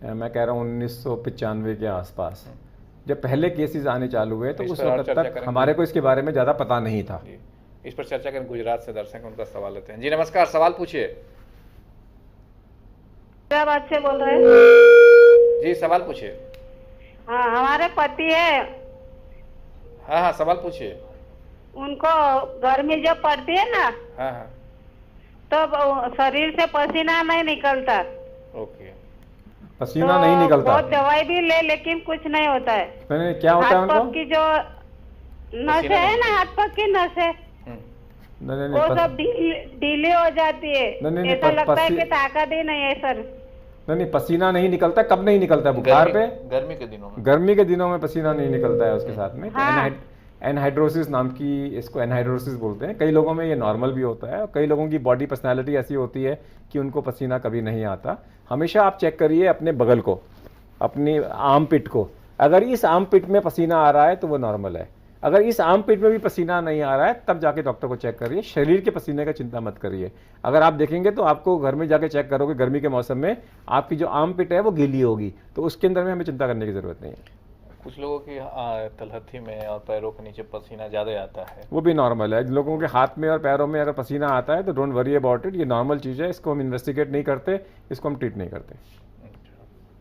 [SPEAKER 2] मैं कह रहा हूँ 1995 के आसपास, जब पहले केसेस आने चालू हुए, तो उस वक्त तक हमारे को इसके बारे में ज़्यादा पता नहीं था।
[SPEAKER 1] इस पर चर्चा करें। गुजरात से दर्शक उनका सवाल लेते हैं। जी नमस्कार, सवाल पूछिए।
[SPEAKER 7] बात से बोल रहे हैं?
[SPEAKER 1] जी सवाल पूछिए।
[SPEAKER 7] हाँ, हमारे पति है,
[SPEAKER 1] हाँ हाँ, सवाल पूछिए।
[SPEAKER 7] उनको गर्मी जब पड़ती है ना,
[SPEAKER 1] हाँ हाँ,
[SPEAKER 7] तो शरीर से पसीना नहीं निकलता।
[SPEAKER 1] ओके,
[SPEAKER 2] पसीना नहीं निकलता।
[SPEAKER 7] बहुत दवाई भी ले, लेकिन कुछ नहीं होता है।
[SPEAKER 2] मैंने क्या होता है
[SPEAKER 7] हाथ
[SPEAKER 2] उनको?
[SPEAKER 7] पग की जो नसें है ना, हाथ पग की नसें, वो सब ढीली हो जाती है। ऐसा लगता है कि ताकत ही नहीं है सर।
[SPEAKER 2] नहीं, पसीना नहीं निकलता। कब नहीं निकलता है? बुखार पे?
[SPEAKER 1] गर्मी के दिनों में।
[SPEAKER 2] गर्मी के दिनों में पसीना नहीं निकलता है उसके साथ में।
[SPEAKER 7] हाँ।
[SPEAKER 2] एनहाइड्रोसिस नाम की, इसको एनहाइड्रोसिस बोलते हैं। कई लोगों में ये नॉर्मल भी होता है, और कई लोगों की बॉडी पर्सनालिटी ऐसी होती है कि उनको पसीना कभी नहीं आता। हमेशा आप चेक करिए अपने बगल को, अपनी आर्म पिट को। अगर इस आर्म पिट में पसीना आ रहा है तो वो नॉर्मल है। अगर इस आर्म पिट में भी पसीना नहीं आ रहा है, तब जाके डॉक्टर को चेक करिए। शरीर के पसीने का चिंता मत करिए। अगर आप देखेंगे तो आपको घर में जाके चेक करोगे, गर्मी के मौसम में आपकी जो आर्म पिट है वो गीली होगी, तो उसके अंदर में हमें चिंता करने की जरूरत नहीं है।
[SPEAKER 1] कुछ लोगों की तलहथी में और पैरों के नीचे पसीना ज़्यादा आता है,
[SPEAKER 2] वो भी नॉर्मल है। लोगों के हाथ में और पैरों में अगर पसीना आता है तो डोंट वरी अबाउट इट, ये नॉर्मल चीज़ है। इसको हम इन्वेस्टिगेट नहीं करते, इसको हम ट्रीट नहीं करते।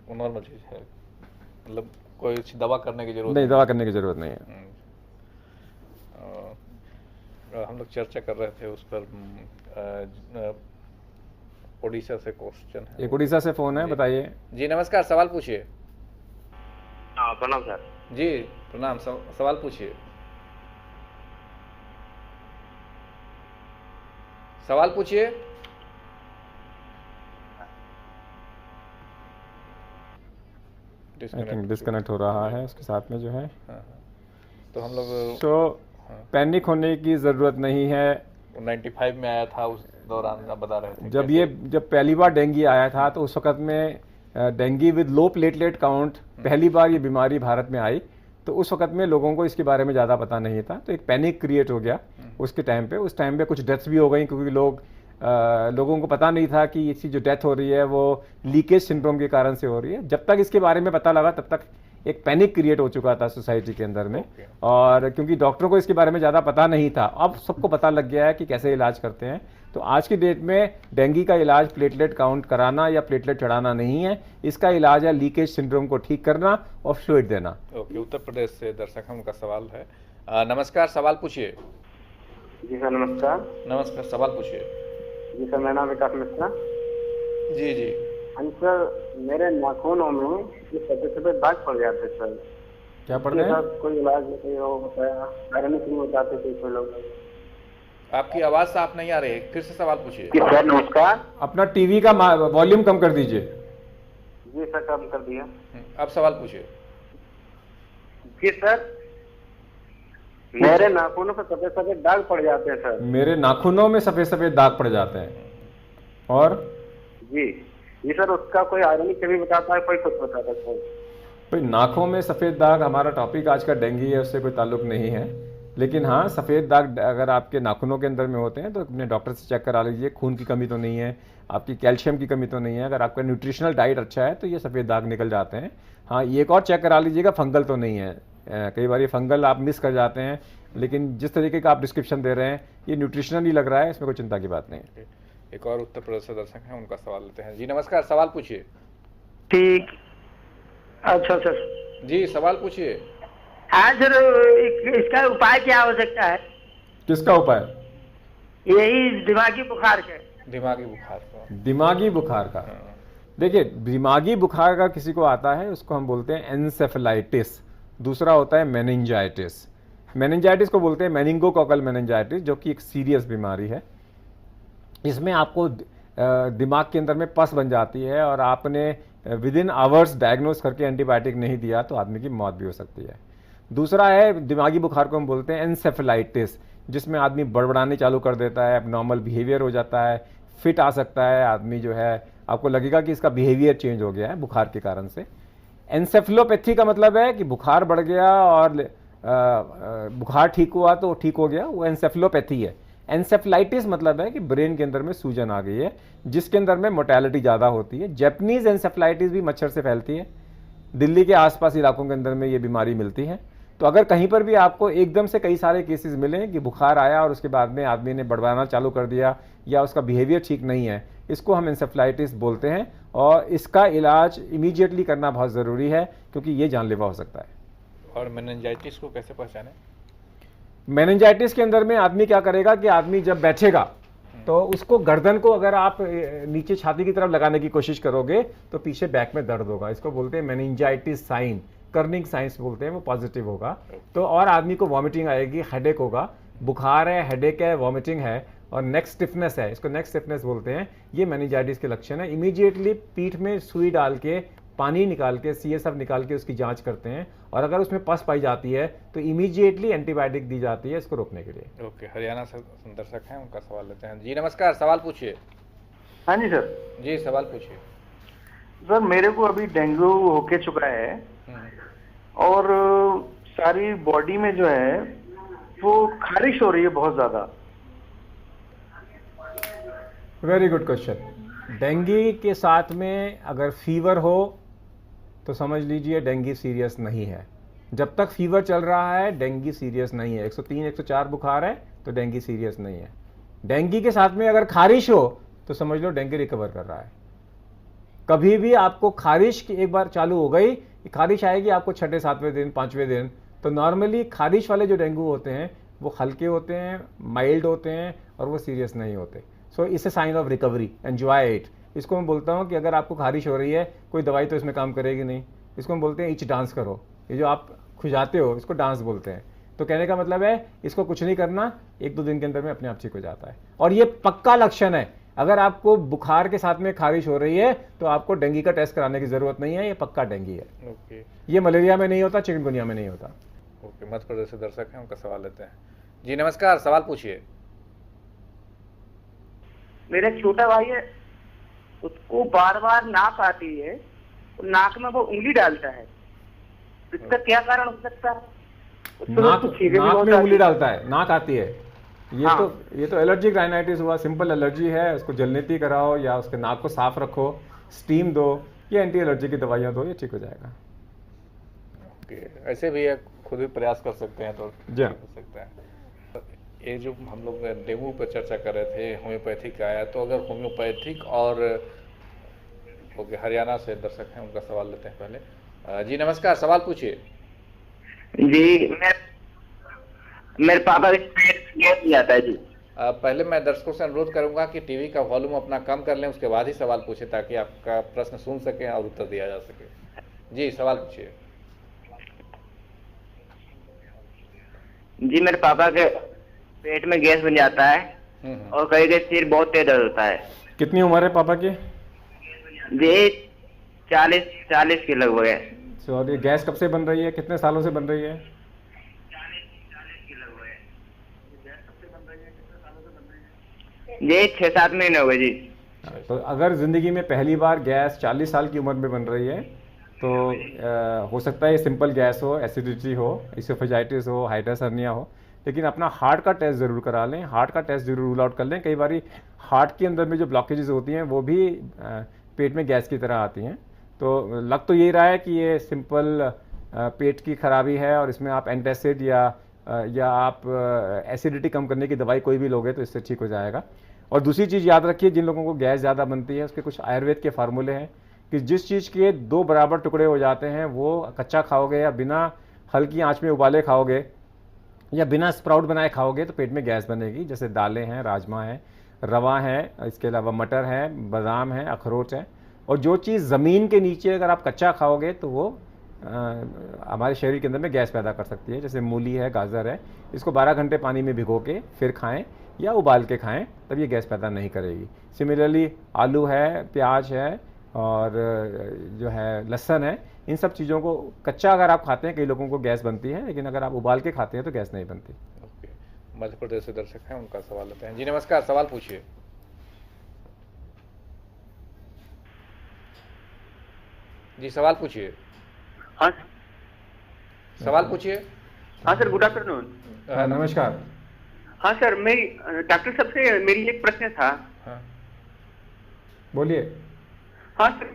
[SPEAKER 1] वो नॉर्मल चीज़ है, मतलब कोई दवा करने की जरूरत
[SPEAKER 2] नहीं, दवा करने की जरूरत नहीं है।
[SPEAKER 1] हम लोग चर्चा कर रहे थे उस पर उड़ीसा से क्वेश्चन है।
[SPEAKER 2] एक उड़ीसा से फ़ोन है, बताइए।
[SPEAKER 1] जी नमस्कार, सवाल पूछिए।
[SPEAKER 3] हाँ प्रणाम सर।
[SPEAKER 1] जी प्रणाम, सवाल पूछिए। सवाल पूछिए।
[SPEAKER 2] आई थिंक डिस्कनेक्ट हो रहा है उसके साथ में जो है।
[SPEAKER 1] तो हम लोग
[SPEAKER 2] तो पैनिक होने की ज़रूरत नहीं है।
[SPEAKER 1] 95 में आया था, उस दौरान आप बता रहे थे
[SPEAKER 2] जब पहली बार डेंगू आया था तो उस वक्त में dengue with low platelet count पहली बार ये बीमारी भारत में आई, तो उस वक्त में लोगों को इसके बारे में ज़्यादा पता नहीं था, तो एक पैनिक क्रिएट हो गया उसके टाइम पे। उस टाइम पे कुछ डेथ्स भी हो गई क्योंकि लोगों को पता नहीं था कि इसकी जो डेथ हो रही है वो लीकेज सिंड्रोम के कारण से हो रही है। जब तक इसके बारे में पता लगा तब तक एक पैनिक क्रिएट हो चुका था सोसाइटी के अंदर में। और क्योंकि डॉक्टरों को इसके बारे में ज़्यादा पता नहीं था, अब सबको पता लग गया है कि कैसे इलाज करते हैं। तो आज की डेट में डेंगू का इलाज प्लेटलेट काउंट कराना या प्लेटलेट चढ़ाना नहीं है, इसका इलाज है लीकेज सिंड्रोम को ठीक करना और फ्लूइड देना।
[SPEAKER 1] ओके, उत्तर प्रदेश से दर्शक हैं, उनका सवाल है। नमस्कार, सवाल पूछिए।
[SPEAKER 4] जी सर नमस्कार।
[SPEAKER 1] नमस्कार, सवाल पूछिए।
[SPEAKER 4] जी सर, मेरा नाम विकास मिश्रा।
[SPEAKER 1] जी जी।
[SPEAKER 4] हाँ सर, मेरे नाखूनों में ये सफेद सफेद दाग पड़ जाते सर।
[SPEAKER 2] क्या पड़ रहे हैं?
[SPEAKER 4] कोई इलाज नहीं हो बताया, आयरन नहीं बताते थे कोई लोग।
[SPEAKER 1] आपकी आवाज साफ नहीं आ रही है, फिर से सवाल पूछिए।
[SPEAKER 4] सर नमस्कार।
[SPEAKER 2] अपना टीवी का वॉल्यूम कम कर दीजिए।
[SPEAKER 4] जी सर, कम कर दिया।
[SPEAKER 1] अब सवाल पूछिए।
[SPEAKER 4] जी सर, मेरे नाखूनों पे सफेद सफेद दाग पड़ जाते हैं सर।
[SPEAKER 2] मेरे नाखूनों में सफेद सफेद दाग पड़ जाते हैं। और
[SPEAKER 4] जी जी सर, उसका कोई आयरनिक भी बताता है, कोई कुछ बताता है सर।
[SPEAKER 2] भाई नाखों में सफ़ेद दाग, हमारा टॉपिक आज का डेंगू है, उससे कोई ताल्लुक नहीं है। लेकिन हाँ, सफ़ेद दाग अगर आपके नाखूनों के अंदर में होते हैं तो अपने डॉक्टर से चेक करा लीजिए। खून की कमी तो नहीं है, आपकी कैल्शियम की कमी तो नहीं है। अगर आपका न्यूट्रिशनल डाइट अच्छा है तो ये सफ़ेद दाग निकल जाते हैं। हाँ, ये एक और चेक करा लीजिएगा, फंगल तो नहीं है। कई बार ये फंगल आप मिस कर जाते हैं, लेकिन जिस तरीके का आप डिस्क्रिप्शन दे रहे हैं ये न्यूट्रिशनल ही लग रहा है, इसमें कोई चिंता की बात नहीं है।
[SPEAKER 1] एक और उत्तर प्रदेश से दर्शक हैं, उनका सवाल लेते हैं। जी नमस्कार, सवाल पूछिए।
[SPEAKER 5] ठीक, अच्छा सर।
[SPEAKER 1] जी सवाल पूछिए।
[SPEAKER 5] हाँ सर, इसका उपाय क्या हो सकता है?
[SPEAKER 2] किसका उपाय?
[SPEAKER 5] यही दिमागी बुखार का।
[SPEAKER 1] दिमागी बुखार का।
[SPEAKER 2] दिमागी बुखार का, देखिए दिमागी बुखार का किसी को आता है उसको हम बोलते हैं एन्सेफेलाइटिस। दूसरा होता है मेनिंजाइटिस। मेनिंजाइटिस को बोलते हैं मेनिंगोकोकल मेनिंजाइटिस, जो कि एक सीरियस बीमारी है। इसमें आपको दिमाग के अंदर में पस बन जाती है और आपने विद इन आवर्स डायग्नोस करके एंटीबायोटिक नहीं दिया तो आदमी की मौत भी हो सकती है। दूसरा है दिमागी बुखार को हम बोलते हैं एन्सेफेलाइटिस, जिसमें आदमी बड़बड़ाने चालू कर देता है, एबनॉर्मल बिहेवियर हो जाता है, फिट आ सकता है आदमी, जो है आपको लगेगा कि इसका बिहेवियर चेंज हो गया है बुखार के कारण से। एन्सेफेलोपैथी का मतलब है कि बुखार बढ़ गया और बुखार ठीक हुआ तो ठीक हो गया, वो एन्सेफेलोपैथी है। एन्सेफेलाइटिस मतलब है कि ब्रेन के अंदर में सूजन आ गई है, जिसके अंदर में मोर्टेलिटी ज़्यादा होती है। जैपनीज एन्सेफेलाइटिस भी मच्छर से फैलती है, दिल्ली के आसपास इलाकों के अंदर में ये बीमारी मिलती है। तो अगर कहीं पर भी आपको एकदम से कई सारे केसेस मिले कि बुखार आया और उसके बाद में आदमी ने बड़बड़ाना चालू कर दिया या उसका बिहेवियर ठीक नहीं है, इसको हम एन्सेफेलाइटिस बोलते हैं। और इसका इलाज इमीडिएटली करना बहुत ज़रूरी है क्योंकि ये जानलेवा हो सकता है।
[SPEAKER 1] और मेनिंजाइटिस को कैसे पहचानें?
[SPEAKER 2] मेनिंजाइटिस के अंदर में आदमी क्या करेगा कि आदमी जब बैठेगा तो उसको गर्दन को अगर आप नीचे छाती की तरफ लगाने की कोशिश करोगे तो पीछे बैक में दर्द होगा। इसको बोलते हैं मेनिंजाइटिस साइन, कर्निंग साइंस बोलते हैं, वो पॉजिटिव होगा। तो और आदमी को वॉमिटिंग आएगी, हेडेक होगा। बुखार है, हेडेक है, वॉमिटिंग है और नेक स्टिफनेस है, इसको नेक स्टिफनेस बोलते हैं। ये मेनिंजाइटिस के लक्षण है। इमीडिएटली पीठ में सुई डाल के पानी निकाल के CSF निकाल के उसकी जांच करते हैं और अगर उसमें पस पाई जाती है तो इमीडिएटली एंटीबायोटिक दी जाती है इसको रोकने के लिए।
[SPEAKER 1] ओके, हरियाणा से दर्शक हैं, उनका सवाल लेते हैं। जी नमस्कार, सवाल पूछिए।
[SPEAKER 6] हाँ जी सर।
[SPEAKER 1] जी सवाल पूछिए।
[SPEAKER 6] सर मेरे को अभी डेंगू होके चुका है और सारी बॉडी में जो है वो खारिश हो रही है बहुत ज्यादा।
[SPEAKER 2] Very good question. डेंगू के साथ में अगर फीवर हो तो समझ लीजिए डेंगू सीरियस नहीं है। जब तक फीवर चल रहा है डेंगू सीरियस नहीं है। 103 104 बुखार है तो डेंगू सीरियस नहीं है। डेंगू के साथ में अगर खारिश हो तो समझ लो डेंगू रिकवर कर रहा है। कभी भी आपको खारिश की एक बार चालू हो गई, खारिश आएगी आपको 6, 7वें दिन, 5वें दिन, तो नॉर्मली खारिश वाले जो डेंगू होते हैं वो हल्के होते हैं, माइल्ड होते हैं और वो सीरियस नहीं होते। So it's a sign of recovery, enjoy it. इसको मैं बोलता हूँ कि अगर आपको खारिश हो रही है, कोई दवाई तो इसमें काम करेगी नहीं। इसको हम बोलते हैं इच डांस करो। ये जो आप खुजाते हो इसको डांस बोलते हैं। तो कहने का मतलब है इसको कुछ नहीं करना, 1-2 दिन के अंदर में अपने आप ठीक हो जाता है। और ये पक्का लक्षण है, अगर आपको बुखार के साथ में खारिश हो रही है तो आपको डेंगू का टेस्ट कराने की जरूरत नहीं है, ये पक्का डेंगू है।
[SPEAKER 1] ओके,
[SPEAKER 2] ये मलेरिया में नहीं होता, चिकनगुनिया में नहीं होता।
[SPEAKER 1] ओके, मध्य प्रदेश से दर्शक हैं, उनका सवाल लेते हैं। जी नमस्कार, सवाल पूछिए।
[SPEAKER 9] मेरा छोटा भाई है, उसको बार बार नाक आती है, तो नाक में वो उंगली डालता है, इसका क्या कारण हो सकता है?
[SPEAKER 2] नाक में उंगली डालता है, नाक आती है, ये तो एलर्जिक राइनाइटिस हुआ, सिंपल एलर्जी है। उसको जलनेती कराओ या उसके नाक को साफ रखो, स्टीम दो या एंटी एलर्जी की दवाइयाँ दो, ये ठीक हो जाएगा।
[SPEAKER 1] ओके, ऐसे भी है, खुद भी प्रयास कर सकते हैं तो
[SPEAKER 2] जी
[SPEAKER 1] ठीक हो सकता है। ये जो हम लोग डेंगू पर चर्चा कर रहे थे, होम्योपैथिक का आया, तो अगर होम्योपैथिक और ओके, हरियाणा से दर्शक हैं, उनका सवाल लेते हैं पहले। जी नमस्कार, सवाल पूछिए।
[SPEAKER 9] जी, मेरे पापा के पेट में गैस नहीं आता है जी।
[SPEAKER 1] पहले मैं दर्शकों से अनुरोध करूंगा कि टीवी का वॉल्यूम अपना कम कर लें, उसके बाद ही सवाल पूछे ताकि आपका प्रश्न सुन सकें और उत्तर दिया जा सके। जी सवाल पूछिए।
[SPEAKER 9] जी, मेरे पापा के पेट में गैस बन जाता है और कहीं कहीं सिर बहुत तेज दर्द होता है।
[SPEAKER 2] कितनी उम्र है पापा की?
[SPEAKER 9] जी 40 के लगभग है।
[SPEAKER 2] और ये गैस कब से बन रही है, कितने सालों से बन रही है?
[SPEAKER 9] 40 के लगभग है। जी 6-7 महीने हो गए जी।
[SPEAKER 2] तो अगर ज़िंदगी में पहली बार गैस 40 साल की उम्र में बन रही है तो हो सकता है ये सिंपल गैस हो, एसिडिटी हो, इसोफेजाइटिस हो, हाइड्रस हर्निया हो। लेकिन अपना हार्ट का टेस्ट ज़रूर करा लें, हार्ट का टेस्ट ज़रूर रूल आउट कर लें। कई बार हार्ट के अंदर में जो ब्लॉकेजेस होती हैं वो भी पेट में गैस की तरह आती हैं। तो लग तो यही रहा है कि ये सिंपल पेट की खराबी है और इसमें आप एंटासिड या आप एसिडिटी कम करने की दवाई कोई भी लोगे तो इससे ठीक हो जाएगा। और दूसरी चीज़ याद रखिए, जिन लोगों को गैस ज़्यादा बनती है उसके कुछ आयुर्वेद के फार्मूले हैं कि जिस चीज़ के 2 बराबर टुकड़े हो जाते हैं वो कच्चा खाओगे या बिना हल्की आंच में उबाले खाओगे या बिना स्प्राउट बनाए खाओगे तो पेट में गैस बनेगी। जैसे दालें हैं, राजमा है, रवा है, इसके अलावा मटर है, बादाम है, अखरोट है। और जो चीज़ ज़मीन के नीचे अगर आप कच्चा खाओगे तो वो हमारे शरीर के अंदर में गैस पैदा कर सकती है। जैसे मूली है, गाजर है, इसको 12 घंटे पानी में भिगो के फिर खाएं या उबाल के खाएं, तब ये गैस पैदा नहीं करेगी। सिमिलरली आलू है, प्याज है और जो है लहसुन है, इन सब चीज़ों को कच्चा अगर आप खाते हैं कई लोगों को गैस बनती है, लेकिन अगर आप उबाल के खाते हैं तो गैस नहीं बनती।
[SPEAKER 1] ओके, मध्य प्रदेश से दर्शक हैं, उनका सवाल लेते हैं। जी नमस्कार, सवाल पूछिए। जी सवाल पूछिए।
[SPEAKER 9] हाँ
[SPEAKER 1] सवाल पूछिए।
[SPEAKER 9] हाँ सर, गुड आफ्टरनून।
[SPEAKER 2] नमस्कार।
[SPEAKER 9] हाँ सर, मेरी डॉक्टर साहब से मेरी एक प्रश्न था।
[SPEAKER 1] हाँ
[SPEAKER 2] बोलिए।
[SPEAKER 9] हाँ सर,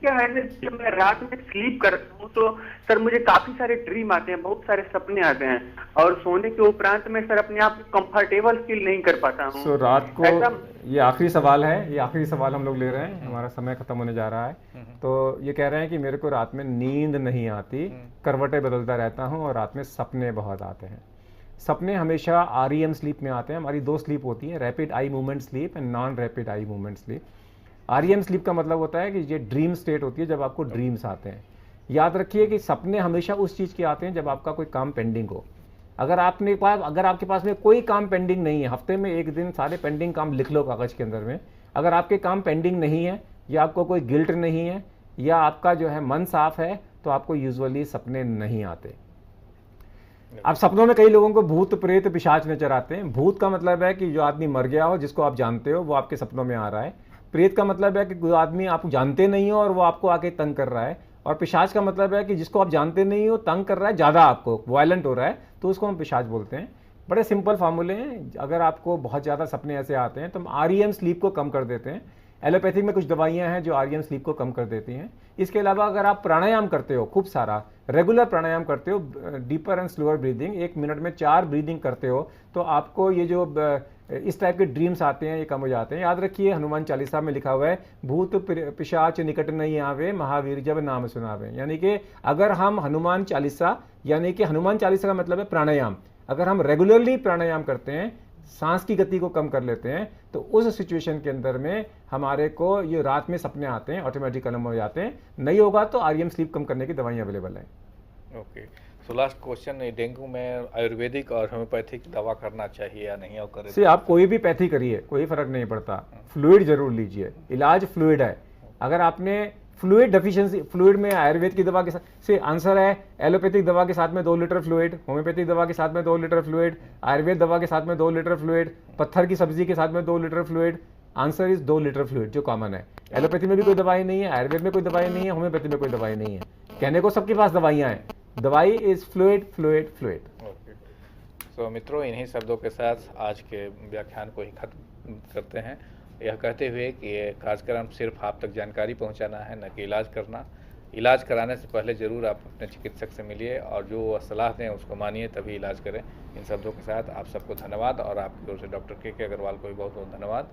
[SPEAKER 9] क्या है जब मैं रात में स्लीप करता हूँ तो सर मुझे काफी सारे ड्रीम आते हैं, बहुत सारे सपने आते हैं और सोने के उपरांत में सर अपने आप को कंफर्टेबल फील नहीं कर पाता हूँ।
[SPEAKER 2] सो रात को ये आखिरी सवाल है, ये आखिरी सवाल हम लोग ले रहे हैं, हमारा समय खत्म होने जा रहा है। तो ये कह रहे हैं कि मेरे को रात में नींद नहीं आती, करवटें बदलता रहता हूँ और रात में सपने बहुत आते हैं। सपने हमेशा REM स्लीप में आते हैं। हमारी 2 स्लीप होती है, rapid eye movement sleep and non rapid eye movement sleep. REM sleep का मतलब होता है कि ये ड्रीम स्टेट होती है जब आपको ड्रीम्स आते हैं। याद रखिए कि सपने हमेशा उस चीज़ के आते हैं जब आपका कोई काम पेंडिंग हो। अगर आपके पास में कोई काम पेंडिंग नहीं है, हफ्ते में एक दिन सारे पेंडिंग काम लिख लो कागज़ के अंदर में। अगर आपके काम पेंडिंग नहीं है या आपको कोई गिल्ट नहीं है या आपका जो है मन साफ है तो आपको यूजुअली सपने नहीं आते। अब सपनों में कई लोगों को भूत प्रेत पिशाच नजर आते हैं। भूत का मतलब है कि जो आदमी मर गया हो, जिसको आप जानते हो, वो आपके सपनों में आ रहा है। प्रेत का मतलब है कि कोई आदमी आप जानते नहीं हो और वो आपको आके तंग कर रहा है। और पिशाच का मतलब है कि जिसको आप जानते नहीं हो, तंग कर रहा है, ज़्यादा आपको वायलेंट हो रहा है, तो उसको हम पिशाच बोलते हैं। बड़े सिंपल फार्मूले हैं। अगर आपको बहुत ज़्यादा सपने ऐसे आते हैं तो हम REM स्लीप को कम कर देते हैं। एलोपैथिक में कुछ दवाइयाँ हैं जो REM स्लीप को कम कर देती हैं। इसके अलावा अगर आप प्राणायाम करते हो, खूब सारा रेगुलर प्राणायाम करते हो, deeper and slower breathing, 1 minute में 4 ब्रीदिंग करते हो, तो आपको ये जो इस टाइप के ड्रीम्स आते हैं ये कम हो जाते हैं। याद रखिए, हनुमान चालीसा में लिखा हुआ है, भूत पिशाच निकट नहीं आवे, महावीर जब नाम सुनावे। यानी कि अगर हम हनुमान चालीसा, यानी कि हनुमान चालीसा का मतलब है प्राणायाम, अगर हम रेगुलरली प्राणायाम करते हैं, सांस की गति को कम कर लेते हैं, तो उस सिचुएशन के अंदर में हमारे को ये रात में सपने आते हैं, ऑटोमेटिक कलम हो जाते हैं। नहीं होगा तो REM स्लीप कम करने की दवाइयाँ अवेलेबल है।
[SPEAKER 1] Okay, so last question, dengue में आयुर्वेदिक और होम्योपैथिक दवा करना चाहिए या नहीं, और करें
[SPEAKER 2] से आप कोई भी पैथी करिए, कोई फर्क नहीं पड़ता। फ्लूइड जरूर लीजिए, इलाज फ्लूइड है। अगर आपने फ्लूइड डेफिशिएंसी, फ्लूइड में आयुर्वेद की दवा के साथ से आंसर है, एलोपैथिक दवा के साथ में 2 लीटर फ्लूइड, होम्योपैथिक दवा के साथ में 2 लीटर फ्लूइड, आयुर्वेद दवा के साथ में 2 लीटर फ्लूइड, पत्थर की सब्जी के साथ में 2 litre fluid. Answer is 2 litre fluid, जो कॉमन है। एलोपैथी में भी कोई दवाई नहीं है, आयुर्वेद में कोई दवाई नहीं है, होम्योपैथी में कोई दवाई नहीं है। कहने को सबके पास दवाइयाँ हैं, दवाई is fluid fluid fluid.
[SPEAKER 1] Okay, so मित्रों, इन्हीं शब्दों के साथ आज के व्याख्यान को ही खत्म करते हैं, यह कहते हुए कि ये कार्यक्रम सिर्फ आप तक जानकारी पहुंचाना है, न कि इलाज करना। इलाज कराने से पहले ज़रूर आप अपने चिकित्सक से मिलिए और जो सलाह दें उसको मानिए, तभी इलाज करें। इन शब्दों के साथ आप सबको धन्यवाद, और आपकी ओर से डॉक्टर के अग्रवाल को भी बहुत बहुत धन्यवाद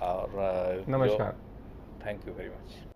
[SPEAKER 1] और
[SPEAKER 2] नमस्कार।
[SPEAKER 1] Thank you very much.